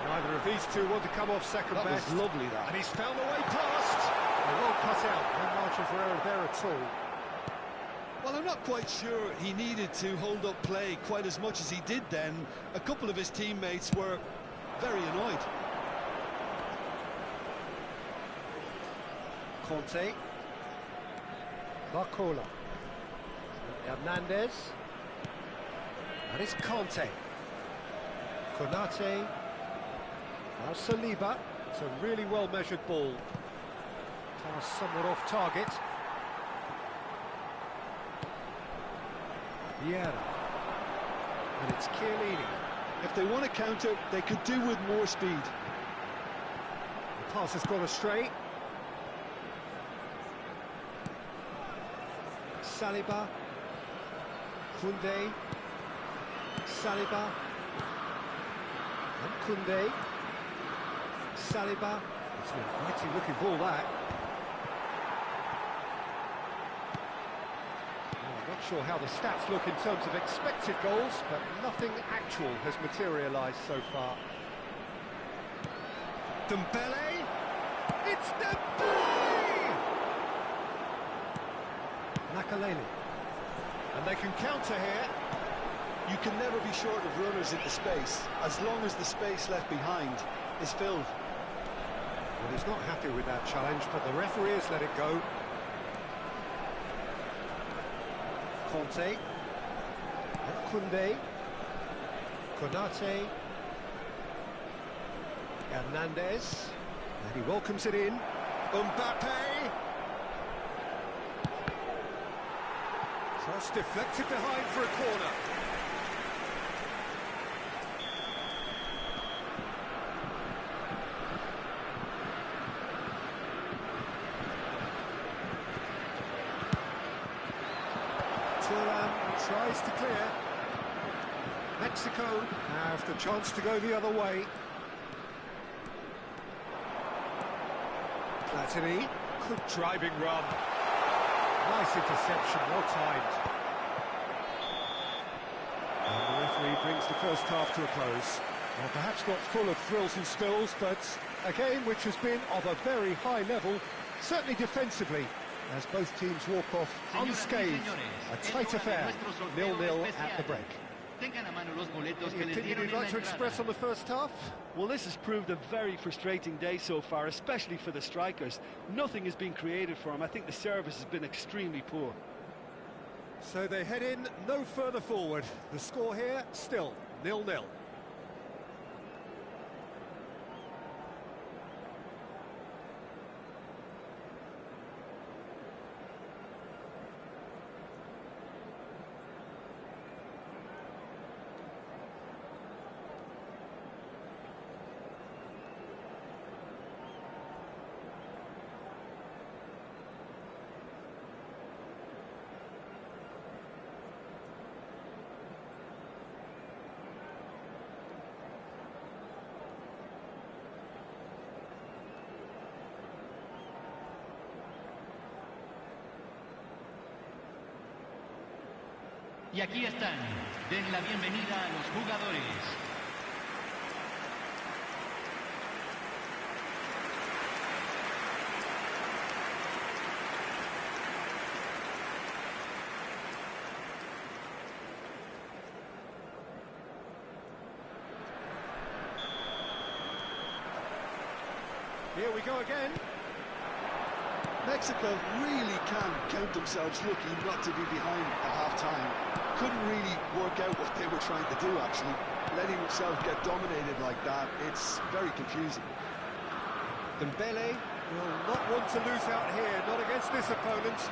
Neither of these two want to come off second That best. was lovely, that. And he's found the way past. They won't cut out. No margin for error there at all. Well, I'm not quite sure he needed to hold up play quite as much as he did then. A couple of his teammates were very annoyed. Conte. Barcola. Hernandez. And it's Conte. Konate. Now Saliba. It's a really well-measured ball. Pass somewhat off target. Vieira. And it's Chiellini. If they want to counter, they could do with more speed. The pass has gone astray. Saliba. Koundé. Saliba. And Koundé. Saliba. It's an inviting looking ball, that. I'm not sure how the stats look in terms of expected goals, but nothing actual has materialised so far. Dembele! It's Dembele! Makalele. And they can counter here. You can never be short of runners into space, as long as the space left behind is filled. Well, he's not happy with that challenge, but the referee has let it go. Conte. Koundé. Konate. Hernandez. And he welcomes it in. Mbappe. Cross deflected behind for a corner. Thuram tries to clear. Mexico have the chance to go the other way. Platini, good driving run. Nice interception, well timed. And the referee brings the first half to a close. Well, perhaps not full of thrills and spills, but A game which has been of a very high level, certainly defensively, as both teams walk off unscathed. A tight affair, 0-0 at the break. Any opinion you'd like to express on the first half? Well, this has proved a very frustrating day so far, especially for the strikers. Nothing has been created for them. I think the service has been extremely poor. So they head in no further forward. The score here, still 0-0. Y aquí están, den la bienvenida a los jugadores. Here we go again. Mexico really can count themselves lucky not to be behind at half-time. Couldn't really work out what they were trying to do, actually. Letting themselves get dominated like that, it's very confusing. Dembele will not want to lose out here, not against this opponent.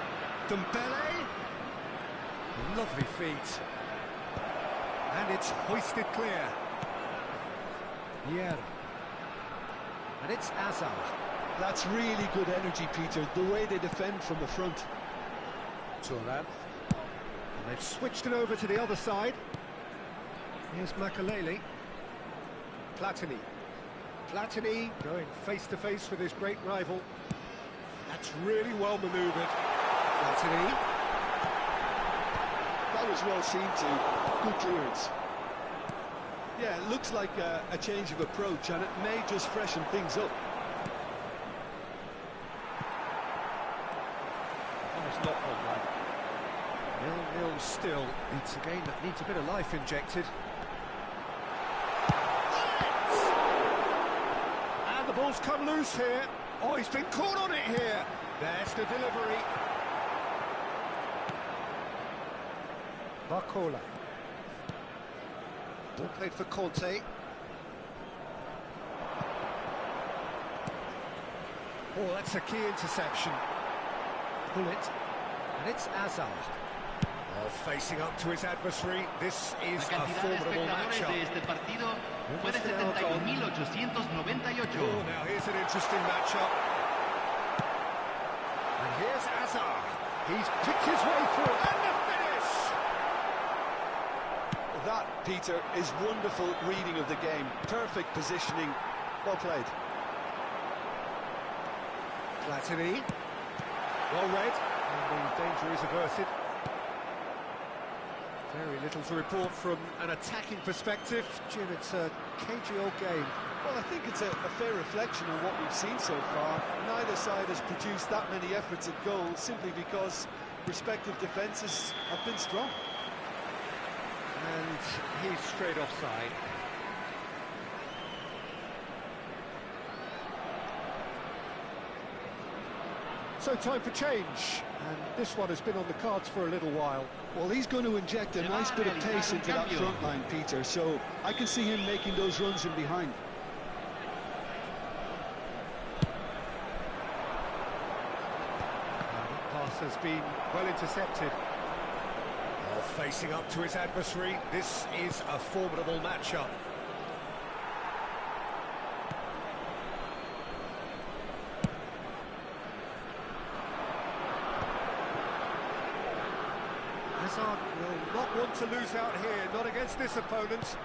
Dembele, lovely feet. And it's hoisted clear. Yeah. And it's Hazard. That's really good energy, Peter, the way they defend from the front. Turan. And they've switched it over to the other side. Here's Makalele. Platini. Platini going face-to-face with his great rival. That's really well manoeuvred. Platini. That was well seen too. Good clearance. Yeah, it looks like a change of approach, and it may just freshen things up. It's not gone right. 0-0 still. It's a game that needs a bit of life injected. And the ball's come loose here. Oh, he's been caught on it here. There's the delivery. Barcola. Ball played for Conte. Oh, that's a key interception. Pull it. And it's Hazard. Oh, facing up to his adversary. This is a formidable matchup. Fue de 71.898. Oh, now here's an interesting matchup. And here's Hazard. He's picked his way through. And the finish! That, Peter, is wonderful reading of the game. Perfect positioning. Well played. Platini. Well read. And the danger is averted. Very little to report from an attacking perspective. Jim, it's a cagey old game. Well, I think it's a fair reflection on what we've seen so far. Neither side has produced that many efforts at goal simply because respective defences have been strong. And he's straight offside. So time for change, and this one has been on the cards for a little while. Well, he's going to inject a nice bit of pace into that front line, Peter, so I can see him making those runs in behind. The pass has been well intercepted. Oh, facing up to his adversary, this is a formidable matchup. Hazard will not want to lose out here, not against this opponent.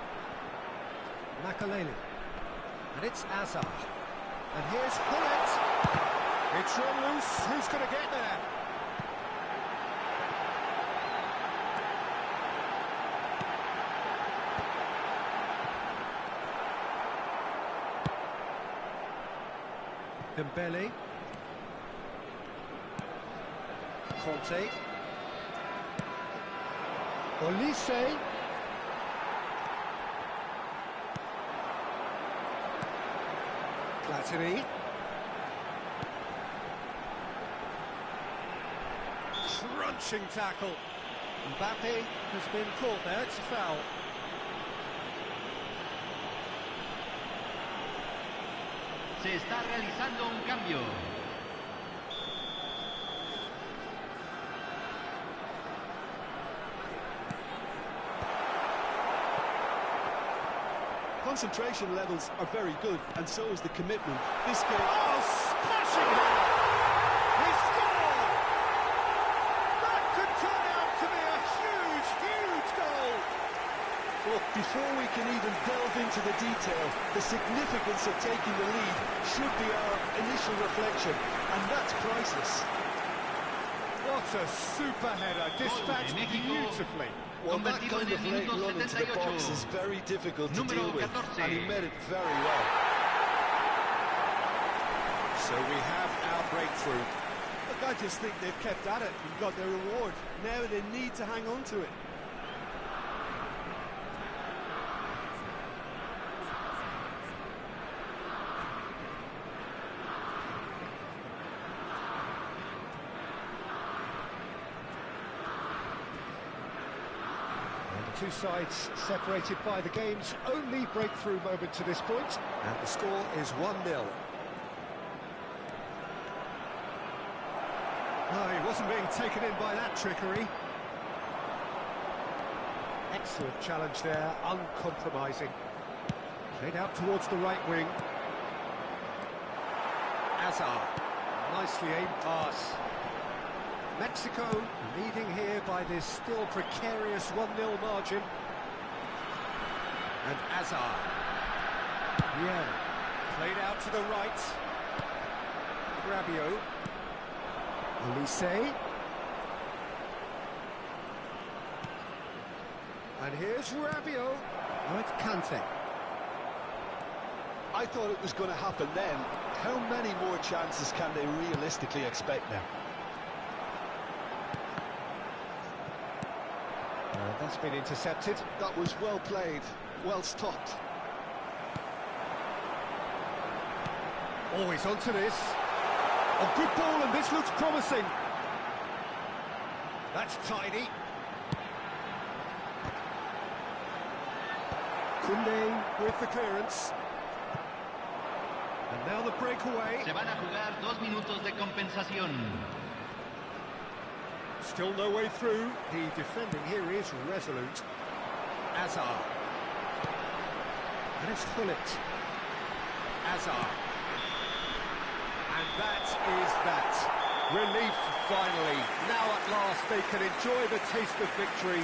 Makalele. And it's Hazard. And here's Hullet. It's run loose. Who's going to get there? Dembele. Conte. Olise. Platini. Crunching tackle. Mbappe has been caught there, it's a foul. Se está realizando un cambio. Concentration levels are very good, and so is the commitment. This game... Oh, smashing header! He scored! That could turn out to be a huge, huge goal! Look, before we can even delve into the detail, the significance of taking the lead should be our initial reflection, and that's priceless. What a super header, dispatched beautifully. Well, that kind of late run into the box is very difficult to deal with, and he met it very well. So we have our breakthrough. Look, I just think they've kept at it and got their reward. Now they need to hang on to it. Two sides separated by the game's only breakthrough moment to this point. And the score is 1-0. Oh, he wasn't being taken in by that trickery. Excellent challenge there, uncompromising. Played out towards the right wing. Hazard, nicely aimed pass. Mexico leading here by this still precarious 1-0 margin. And Hazard. Yeah, played out to the right. Rabiot. Olise. And here's Rabiot. Now it's Kante. I thought it was going to happen then. How many more chances can they realistically expect now? That's been intercepted. That was well played, well stopped. Always onto this. A good ball, and this looks promising. That's tidy. Koundé with the clearance. And now the breakaway. Se van a jugar 2 minutos de compensación. Still no way through. The defending here is resolute. Hazard. And it's Gullit. Hazard. And that is that. Relief, finally. Now at last they can enjoy the taste of victory.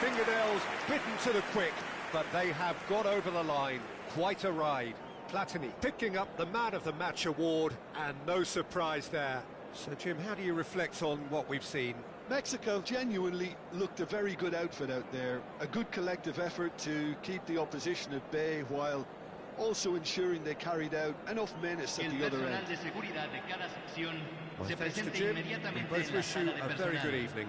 Fingernails bitten to the quick, but they have got over the line. Quite a ride. Platini picking up the Man of the Match award, and no surprise there. So, Jim, how do you reflect on what we've seen? Mexico genuinely looked a very good outfit out there. A good collective effort to keep the opposition at bay while also ensuring they carried out enough menace at the other end. Well, thanks to Jim. We both wish you a very good evening.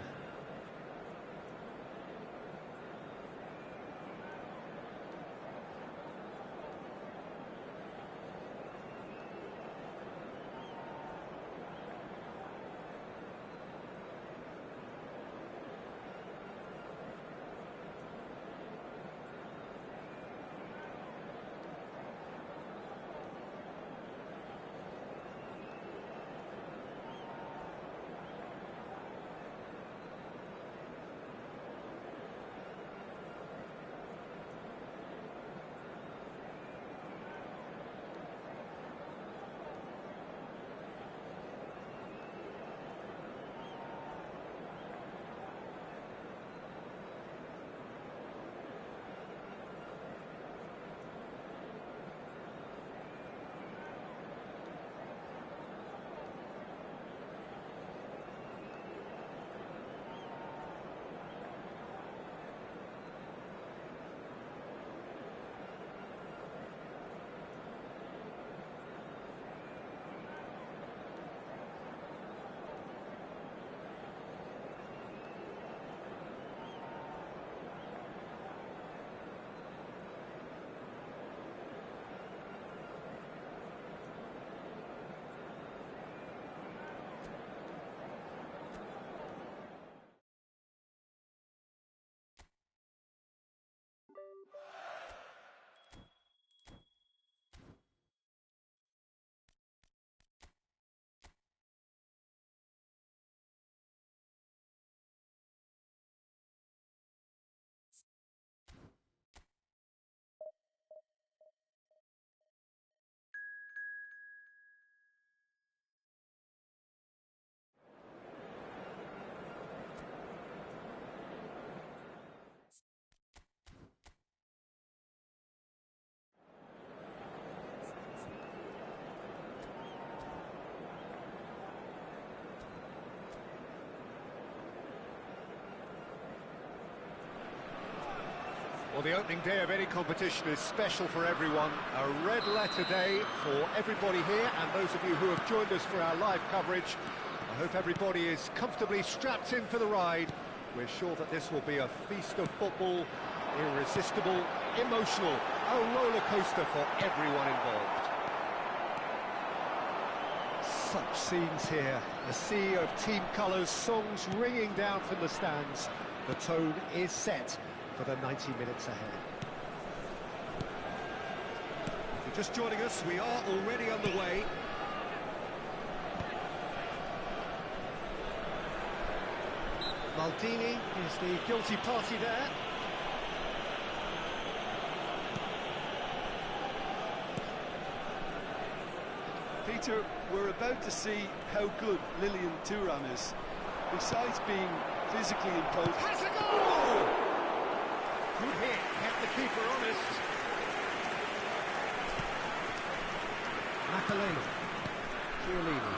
Well, the opening day of any competition is special for everyone. A red letter day for everybody here, and those of you who have joined us for our live coverage. I hope everybody is comfortably strapped in for the ride. We're sure that this will be a feast of football, irresistible, emotional, a roller coaster for everyone involved. Such scenes here, a sea of team colours, songs ringing down from the stands. The tone is set for the 90 minutes ahead. If you're just joining us, we are already underway. Maldini is the guilty party there. Peter, we're about to see how good Lilian Thuram is. Besides being physically imposing... Has a goal! Good hit, kept the keeper honest. Makaleli. Chiellini.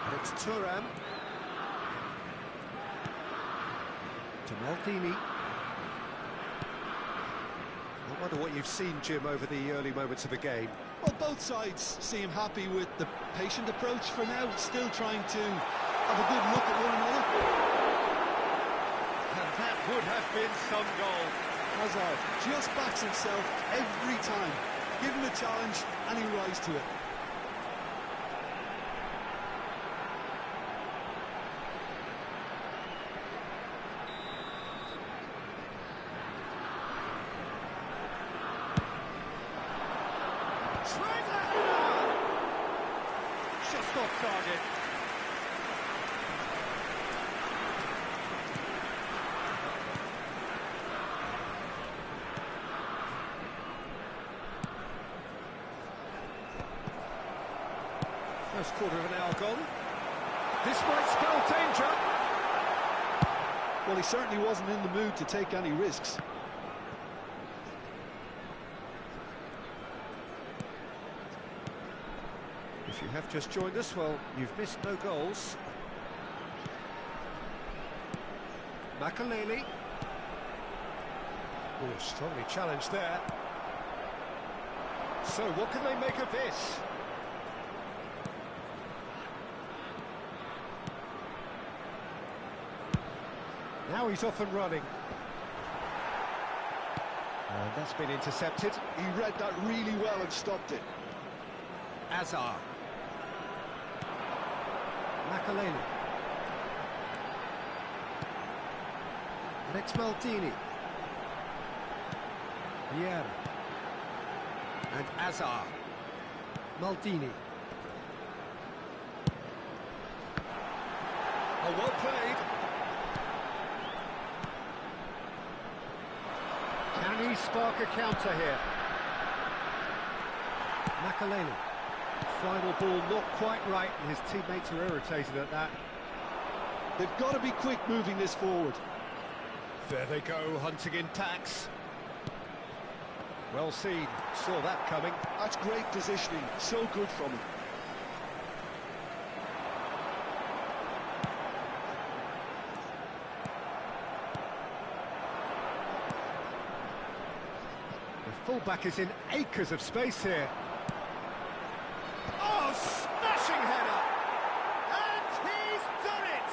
And it's Thuram. To Maldini. I wonder what you've seen, Jim, over the early moments of the game. Well, both sides seem happy with the patient approach for now, still trying to have a good look at one another. And that would have been some goal. Hazard just backs himself every time. Give him a challenge and he rises to it. Just off target. First quarter of an hour gone. This might spell danger. Well, he certainly wasn't in the mood to take any risks. If you have just joined us, well, you've missed no goals. Makaleli. Oh, strongly challenged there. So, what can they make of this? Now he's off and running. And that's been intercepted. He read that really well and stopped it. Azar. Makaleli. And it's Maldini. Vieira. And Azar. Maldini. Oh, well played. Can he spark a counter here? Makaleli. Final ball not quite right, and his teammates are irritated at that. They've got to be quick moving this forward. There they go, hunting in tacks. Well seen, saw that coming. That's great positioning, so good from him. The fullback is in acres of space here. Oh, smashing header! And he's done it!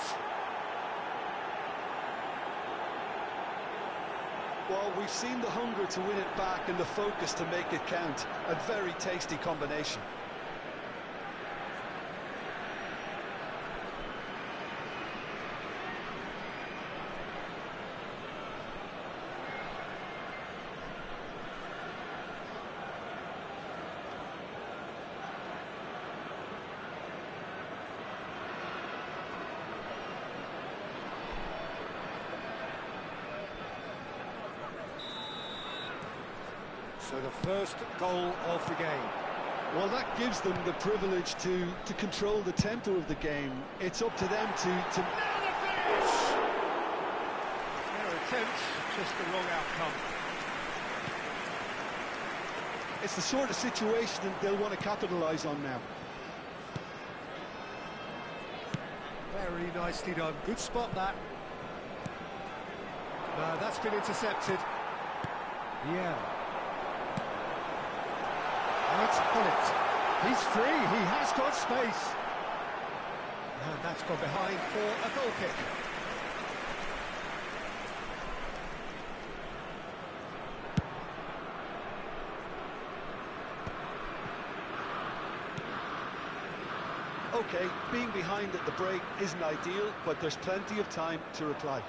Well, we've seen the hunger to win it back and the focus to make it count. A very tasty combination. So the first goal of the game. Well, that gives them the privilege to control the tempo of the game. It's up to them to... Now the finish! Their attempt, just the wrong outcome. It's the sort of situation that they'll want to capitalise on now. Very nicely done. Good spot, that. No, that's been intercepted. Yeah. And it's Hullett. He's free. He has got space. And that's gone behind for a goal kick. OK, being behind at the break isn't ideal, but there's plenty of time to reply.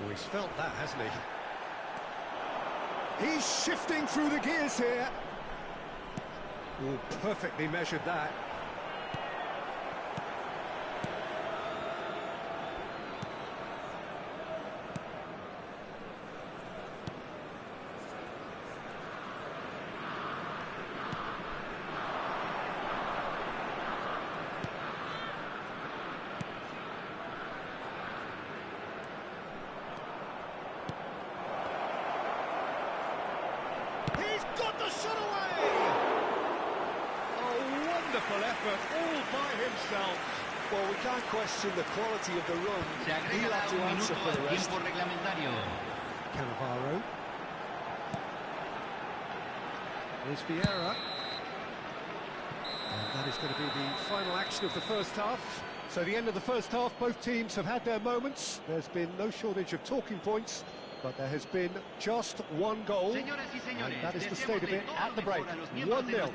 Oh, he's felt that, hasn't he? He's shifting through the gears here. Oh, perfectly measured that. Effort all by himself. Well, we can't question the quality of the run. He'll have to answer for the rest. Cannavaro. Here's Vieira. And that is going to be the final action of the first half. So the end of the first half, both teams have had their moments. There's been no shortage of talking points, but there has been just one goal, and that is the state of it at the break, 1-0.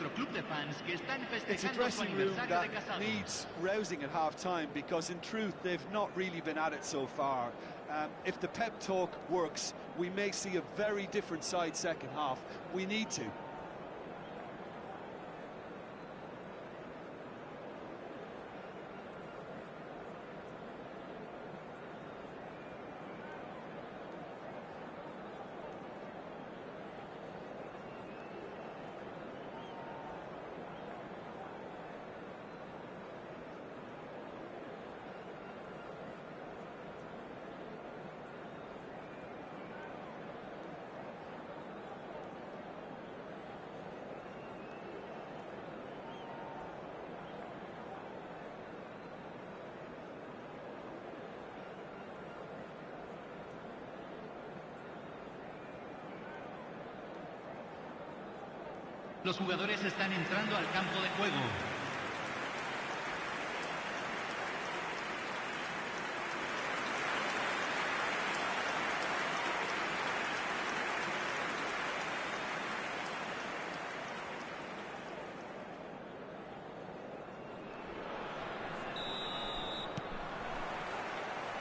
It's a dressing room that needs rousing at half-time, because in truth they've not really been at it so far. If the pep talk works, we may see a very different side second half. We need to. Los jugadores están entrando al campo de juego.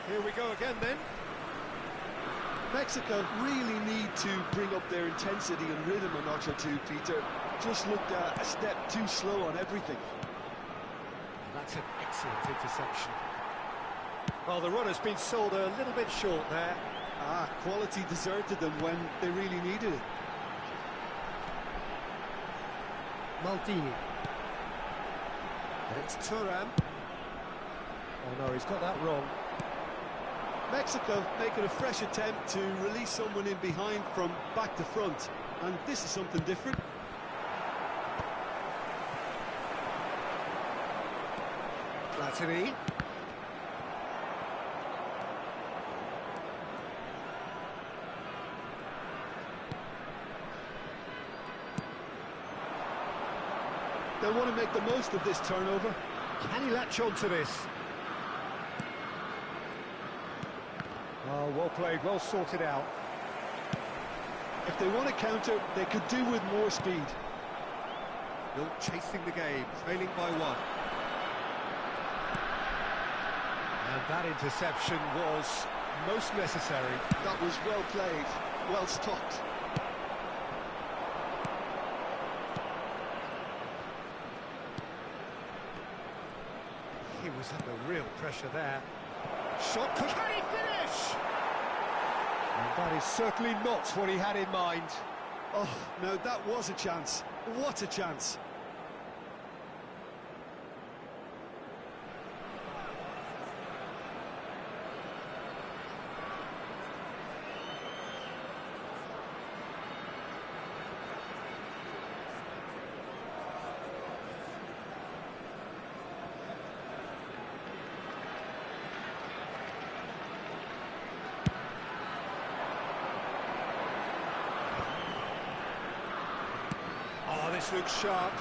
Here we go again then. Mexico really need to bring up their intensity and rhythm a notch or two, Peter. Just looked a step too slow on everything. That's an excellent interception. Well, the run has been sold a little bit short there. Quality deserted them when they really needed it. Maldini. And it's Thuram. Oh no, he's got that wrong. Mexico making a fresh attempt to release someone in behind from back to front, and this is something different. Platini. They want to make the most of this turnover. Can he latch on to this? Oh, well played, well sorted out. If they want to counter, they could do with more speed. Still chasing the game, trailing by one. And that interception was most necessary. That was well played, well stopped. He was under real pressure there. Shot, can he finish? And that is certainly not what he had in mind. Oh, no, that was a chance. What a chance. Oh, this looks sharp.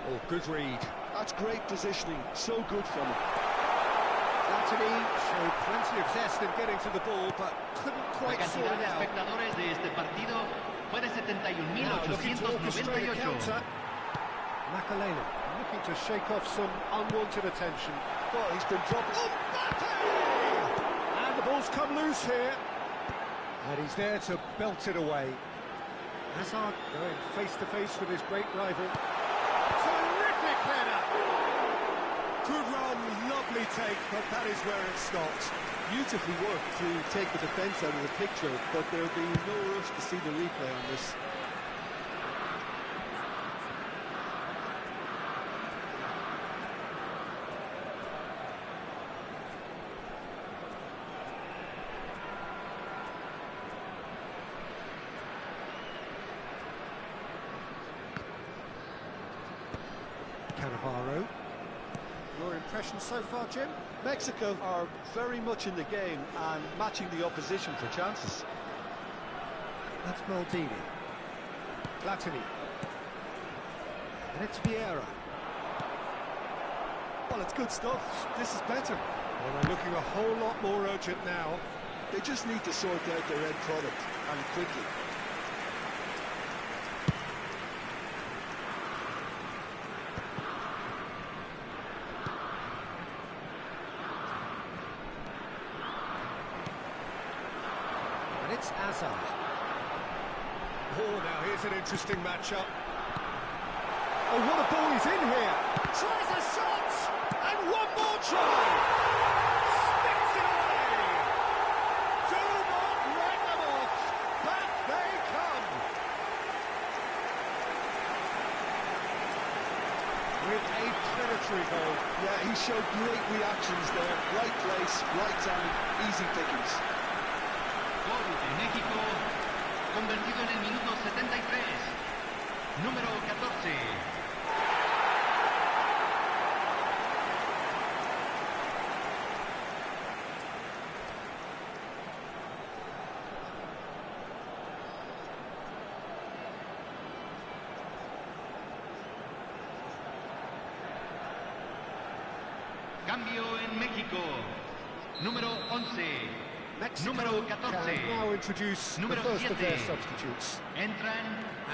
Oh, good read. That's great positioning, so good from him. Platini showed plenty of zest in getting to the ball, but couldn't La quite sort cantidad it de out. espectadores de este partido fue de Now looking to orchestrate a 71.898. counter. Makalele looking to shake off some unwanted attention. Oh, he's been dropped. Oh, And the ball's come loose here. And he's there to belt it away. Hazard going face-to-face with his great rival. Terrific header! Good run, lovely take, but that is where it stopped. beautifully worked to take the defence out of the picture, but there'll be no rush to see the replay on this. Cannavaro. Your impression so far, Jim? Mexico are very much in the game and matching the opposition for chances. That's Maldini. Platini. And it's Vieira. Well, it's good stuff. This is better. Well, they're looking a whole lot more urgent now. They just need to sort out their end product, and quickly. And it's Hazard. Oh, now here's an interesting matchup. Oh, what a ball he's in here! Tries a shot! And one more try! Sticks it away! Do not write them off! Back they come! With a predatory goal. Yeah, he showed great reactions there. Right place, right time, easy pickings. Gol de México, convertido en el minuto 73. Número 14. Cambio en México. Número 11. Mexico Número 14. can now introduce Número the first of their 7. substitutes. Entran.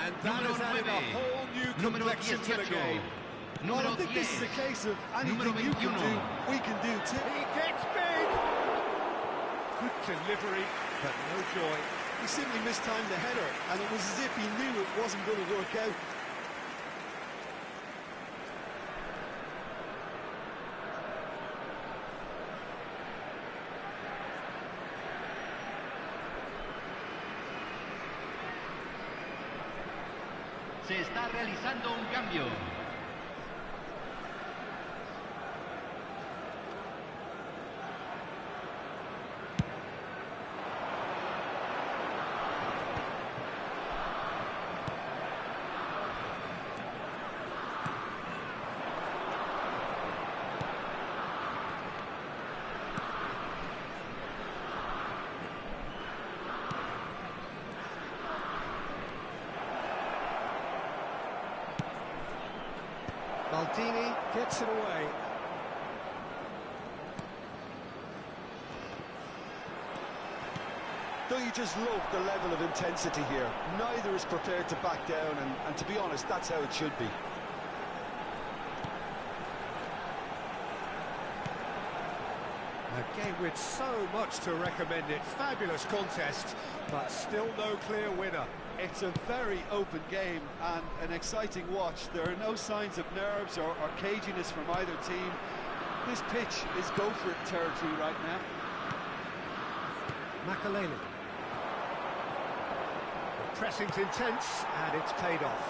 And that Número has added 9. a whole new Número complexion to the 18. game. Well, Número I think 10. this is a case of anything Número you can 21. do, we can do too. He gets big! Good delivery, but no joy. He simply mistimed the header, and it was as if he knew it wasn't going to work out. Se está realizando un cambio. Maldini gets it away. Don't you just love the level of intensity here? Neither is prepared to back down, and to be honest, that's how it should be. A game with so much to recommend it. Fabulous contest, but still no clear winner. It's a very open game and an exciting watch. There are no signs of nerves or caginess from either team. This pitch is go-for-it territory right now. Makalele. The pressing's intense, and it's paid off.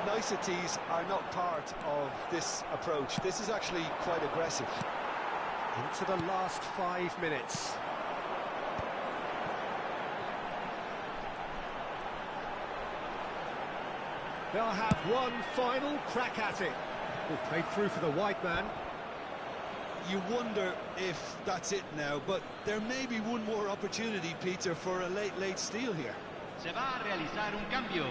Niceties are not part of this approach. This is actually quite aggressive. Into the last 5 minutes. They'll have one final crack at it. Oh, played through for the white man. You wonder if that's it now, but there may be one more opportunity, Peter, for a late steal here. Se va a realizar un cambio.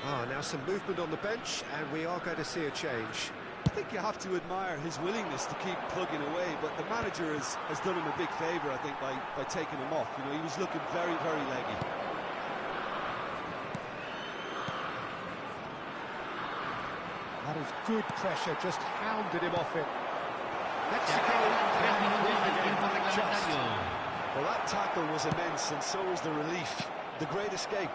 Ah, now some movement on the bench, and we are going to see a change. I think you have to admire his willingness to keep plugging away, but the manager has done him a big favour, I think, by taking him off. You know, he was looking very, very leggy. That is good pressure, just hounded him off it. Mexico just. Well, that tackle was immense, and so was the relief. The great escape.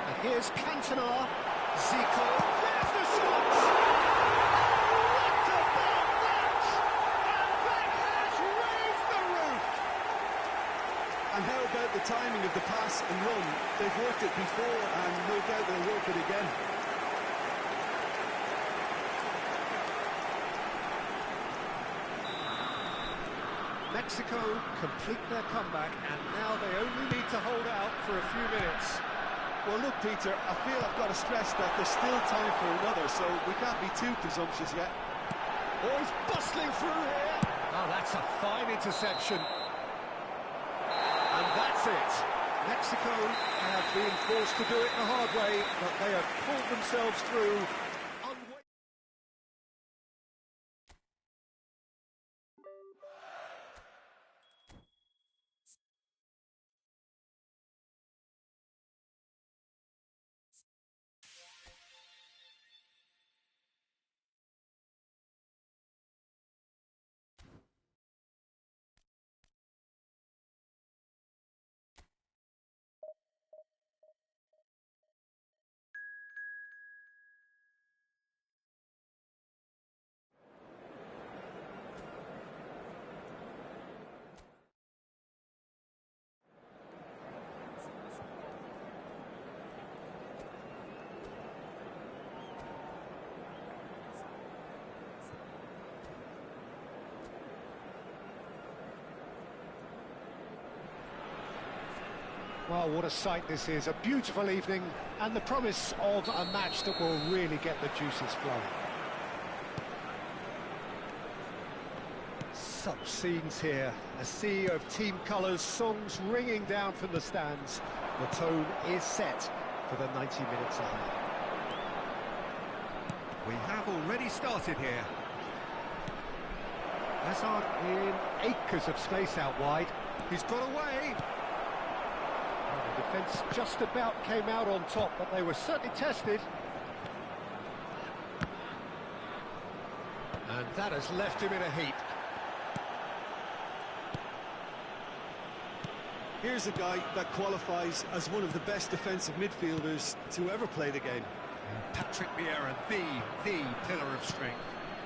And here's Cantona. Zico. There's the shot! What about that? And that has raised the roof! And how about the timing of the pass and run? They've worked it before, and no doubt they'll work it again. Mexico complete their comeback, and now they only need to hold out for a few minutes. Well, look, Peter, I feel I've got to stress that there's still time for another, so we can't be too presumptuous yet. Oh, he's bustling through here. Oh, that's a fine interception. And that's it. Mexico have been forced to do it the hard way, but they have pulled themselves through. Well, what a sight this is, a beautiful evening, and the promise of a match that will really get the juices flowing. Such scenes here, a sea of team colours, songs ringing down from the stands. The tone is set for the 90 minutes ahead. We have already started here. Hazard in acres of space out wide. He's got away. The defence just about came out on top, but they were certainly tested. And that has left him in a heap. Here's a guy that qualifies as one of the best defensive midfielders to ever play the game. Patrick Vieira, the pillar of strength.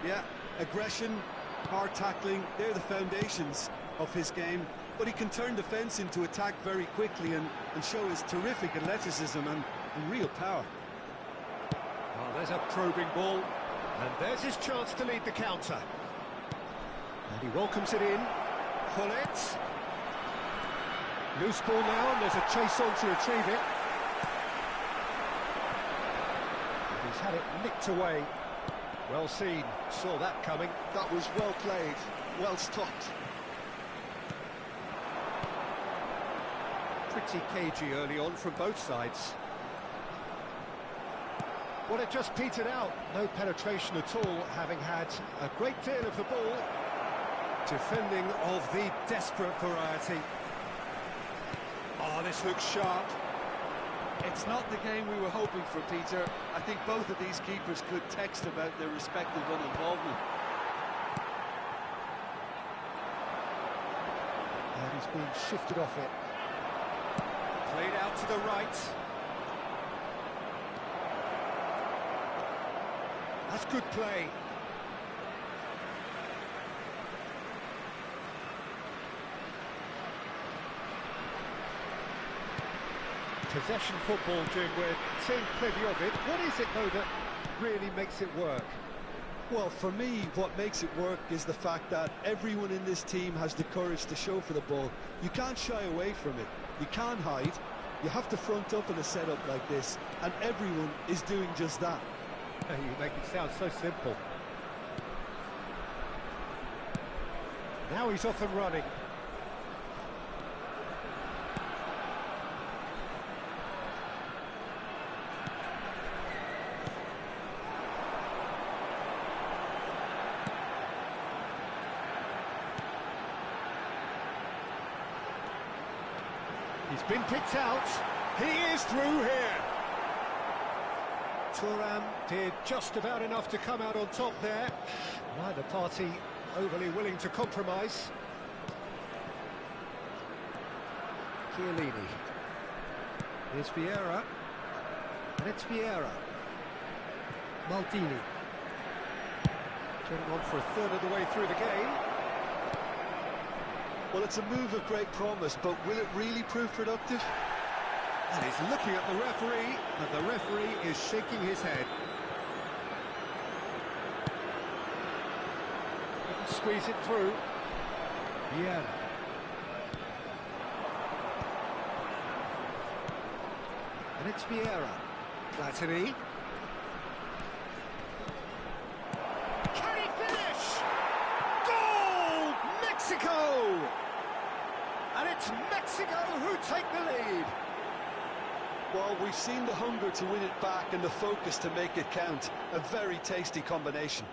Yeah, aggression, hard tackling, they're the foundations of his game. But he can turn defence into attack very quickly and show his terrific athleticism and real power. Well, there's a probing ball, and there's his chance to lead the counter. And he welcomes it in. Hullet. Loose ball now, and there's a chase on to retrieve it. And he's had it nicked away. Well seen, saw that coming. That was well played, well stopped. Pretty cagey early on from both sides. Well, it just petered out. No penetration at all, having had a great deal of the ball. Defending of the desperate variety. Oh, this looks sharp. It's not the game we were hoping for, Peter. I think both of these keepers could text about their respective uninvolvement. And he's been shifted off it. Played out to the right. That's good play. Possession football, Jim, we're seeing plenty of it. What is it, though, that really makes it work? Well, for me, what makes it work is the fact that everyone in this team has the courage to show for the ball. You can't shy away from it. You can't hide. You have to front up in a setup like this, and everyone is doing just that. You make it sound so simple. Now he's off and running. He's been picked out. He is through here. Thuram did just about enough to come out on top there. Neither party overly willing to compromise. Chiellini. Here's Vieira. And it's Vieira. Maldini. Getting on for a third of the way through the game. Well, it's a move of great promise, but will it really prove productive? And he's looking at the referee, and the referee is shaking his head. Squeeze it through. Vieira. And it's Vieira. Platini. Can he finish? Goal! Mexico! And it's Mexico who take the lead. Well, we've seen the hunger to win it back and the focus to make it count. A very tasty combination.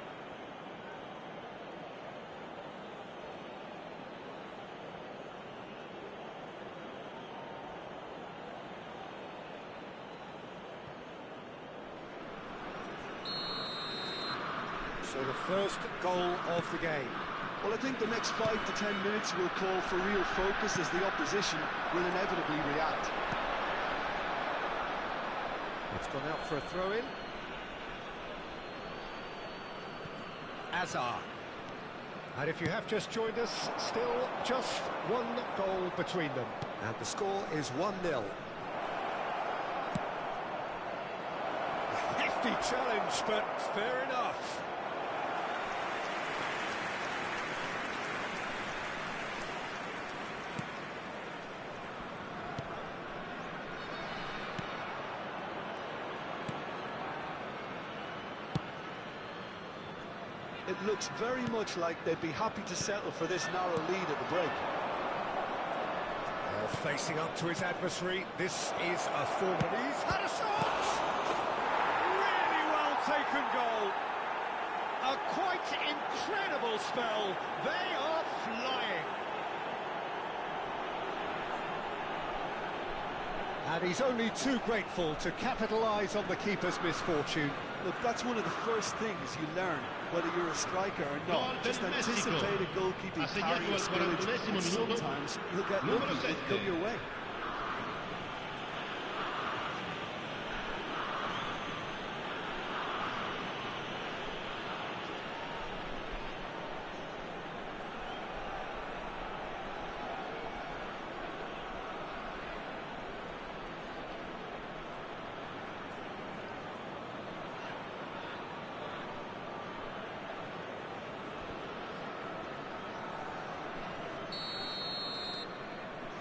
So the first goal of the game. Well, I think the next 5 to 10 minutes will call for real focus as the opposition will inevitably react. It's gone out for a throw-in. Azar. And if you have just joined us, still just one goal between them. And the score is 1-0. Hefty challenge, but fair enough. It looks very much like they'd be happy to settle for this narrow lead at the break. Well, facing up to his adversary, this is a form. He's had a shot! Really well taken goal. A quite incredible spell. They are flying. And he's only too grateful to capitalise on the keeper's misfortune. Look, that's one of the first things you learn, whether you're a striker or not. Just anticipate a goalkeeping carry and spillage, and sometimes you'll get lucky to come your way.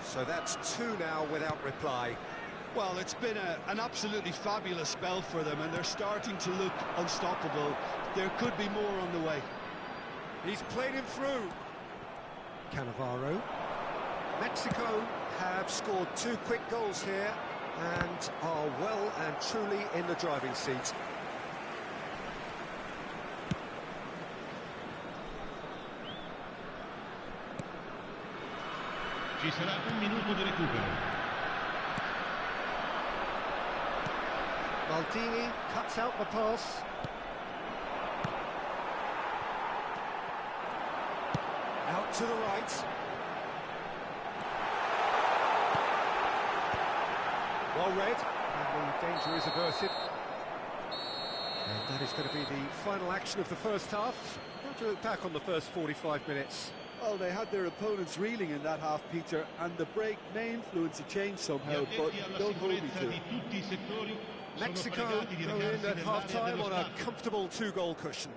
So that's 2 now without reply. Well, it's been an absolutely fabulous spell for them, and they're starting to look unstoppable. There could be more on the way. He's played him through. Cannavaro. Mexico have scored 2 quick goals here and are well and truly in the driving seat. Ci sarà un minuto di recupero. Maldini cuts out the pass. Out to the right. Well read, and the danger is averted. And that is going to be the final action of the first half. How do you look back on the first 45 minutes? Well, they had their opponents reeling in that half, Peter, and the break may influence a change somehow, but don't hold me to it. Mexico go in at half-time on a comfortable 2-goal cushion.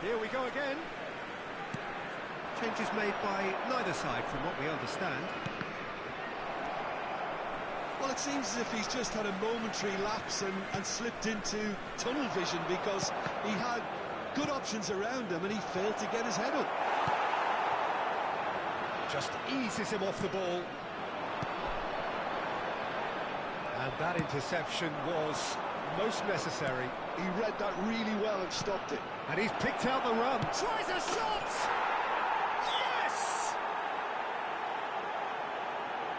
Here we go again. Changes made by neither side from what we understand. Well, it seems as if he's just had a momentary lapse and slipped into tunnel vision, because he had good options around him and he failed to get his head up. Just eases him off the ball. And that interception was most necessary. He read that really well and stopped it. And he's picked out the run. Tries a shot! Yes!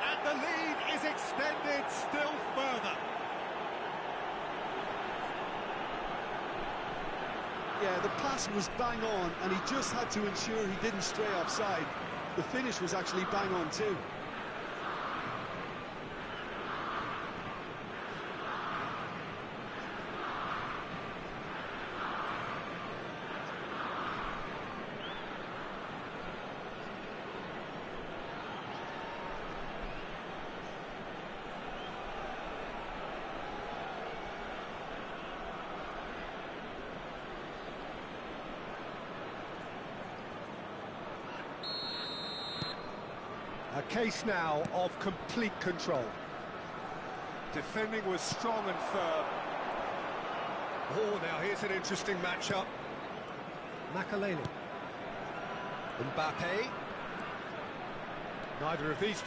And the lead is extended still further. Yeah, the pass was bang on, and he just had to ensure he didn't stray offside. The finish was actually bang on too. A case now of complete control. Defending was strong and firm. Oh, now here's an interesting matchup. Makaleli. Mbappe. Neither of these two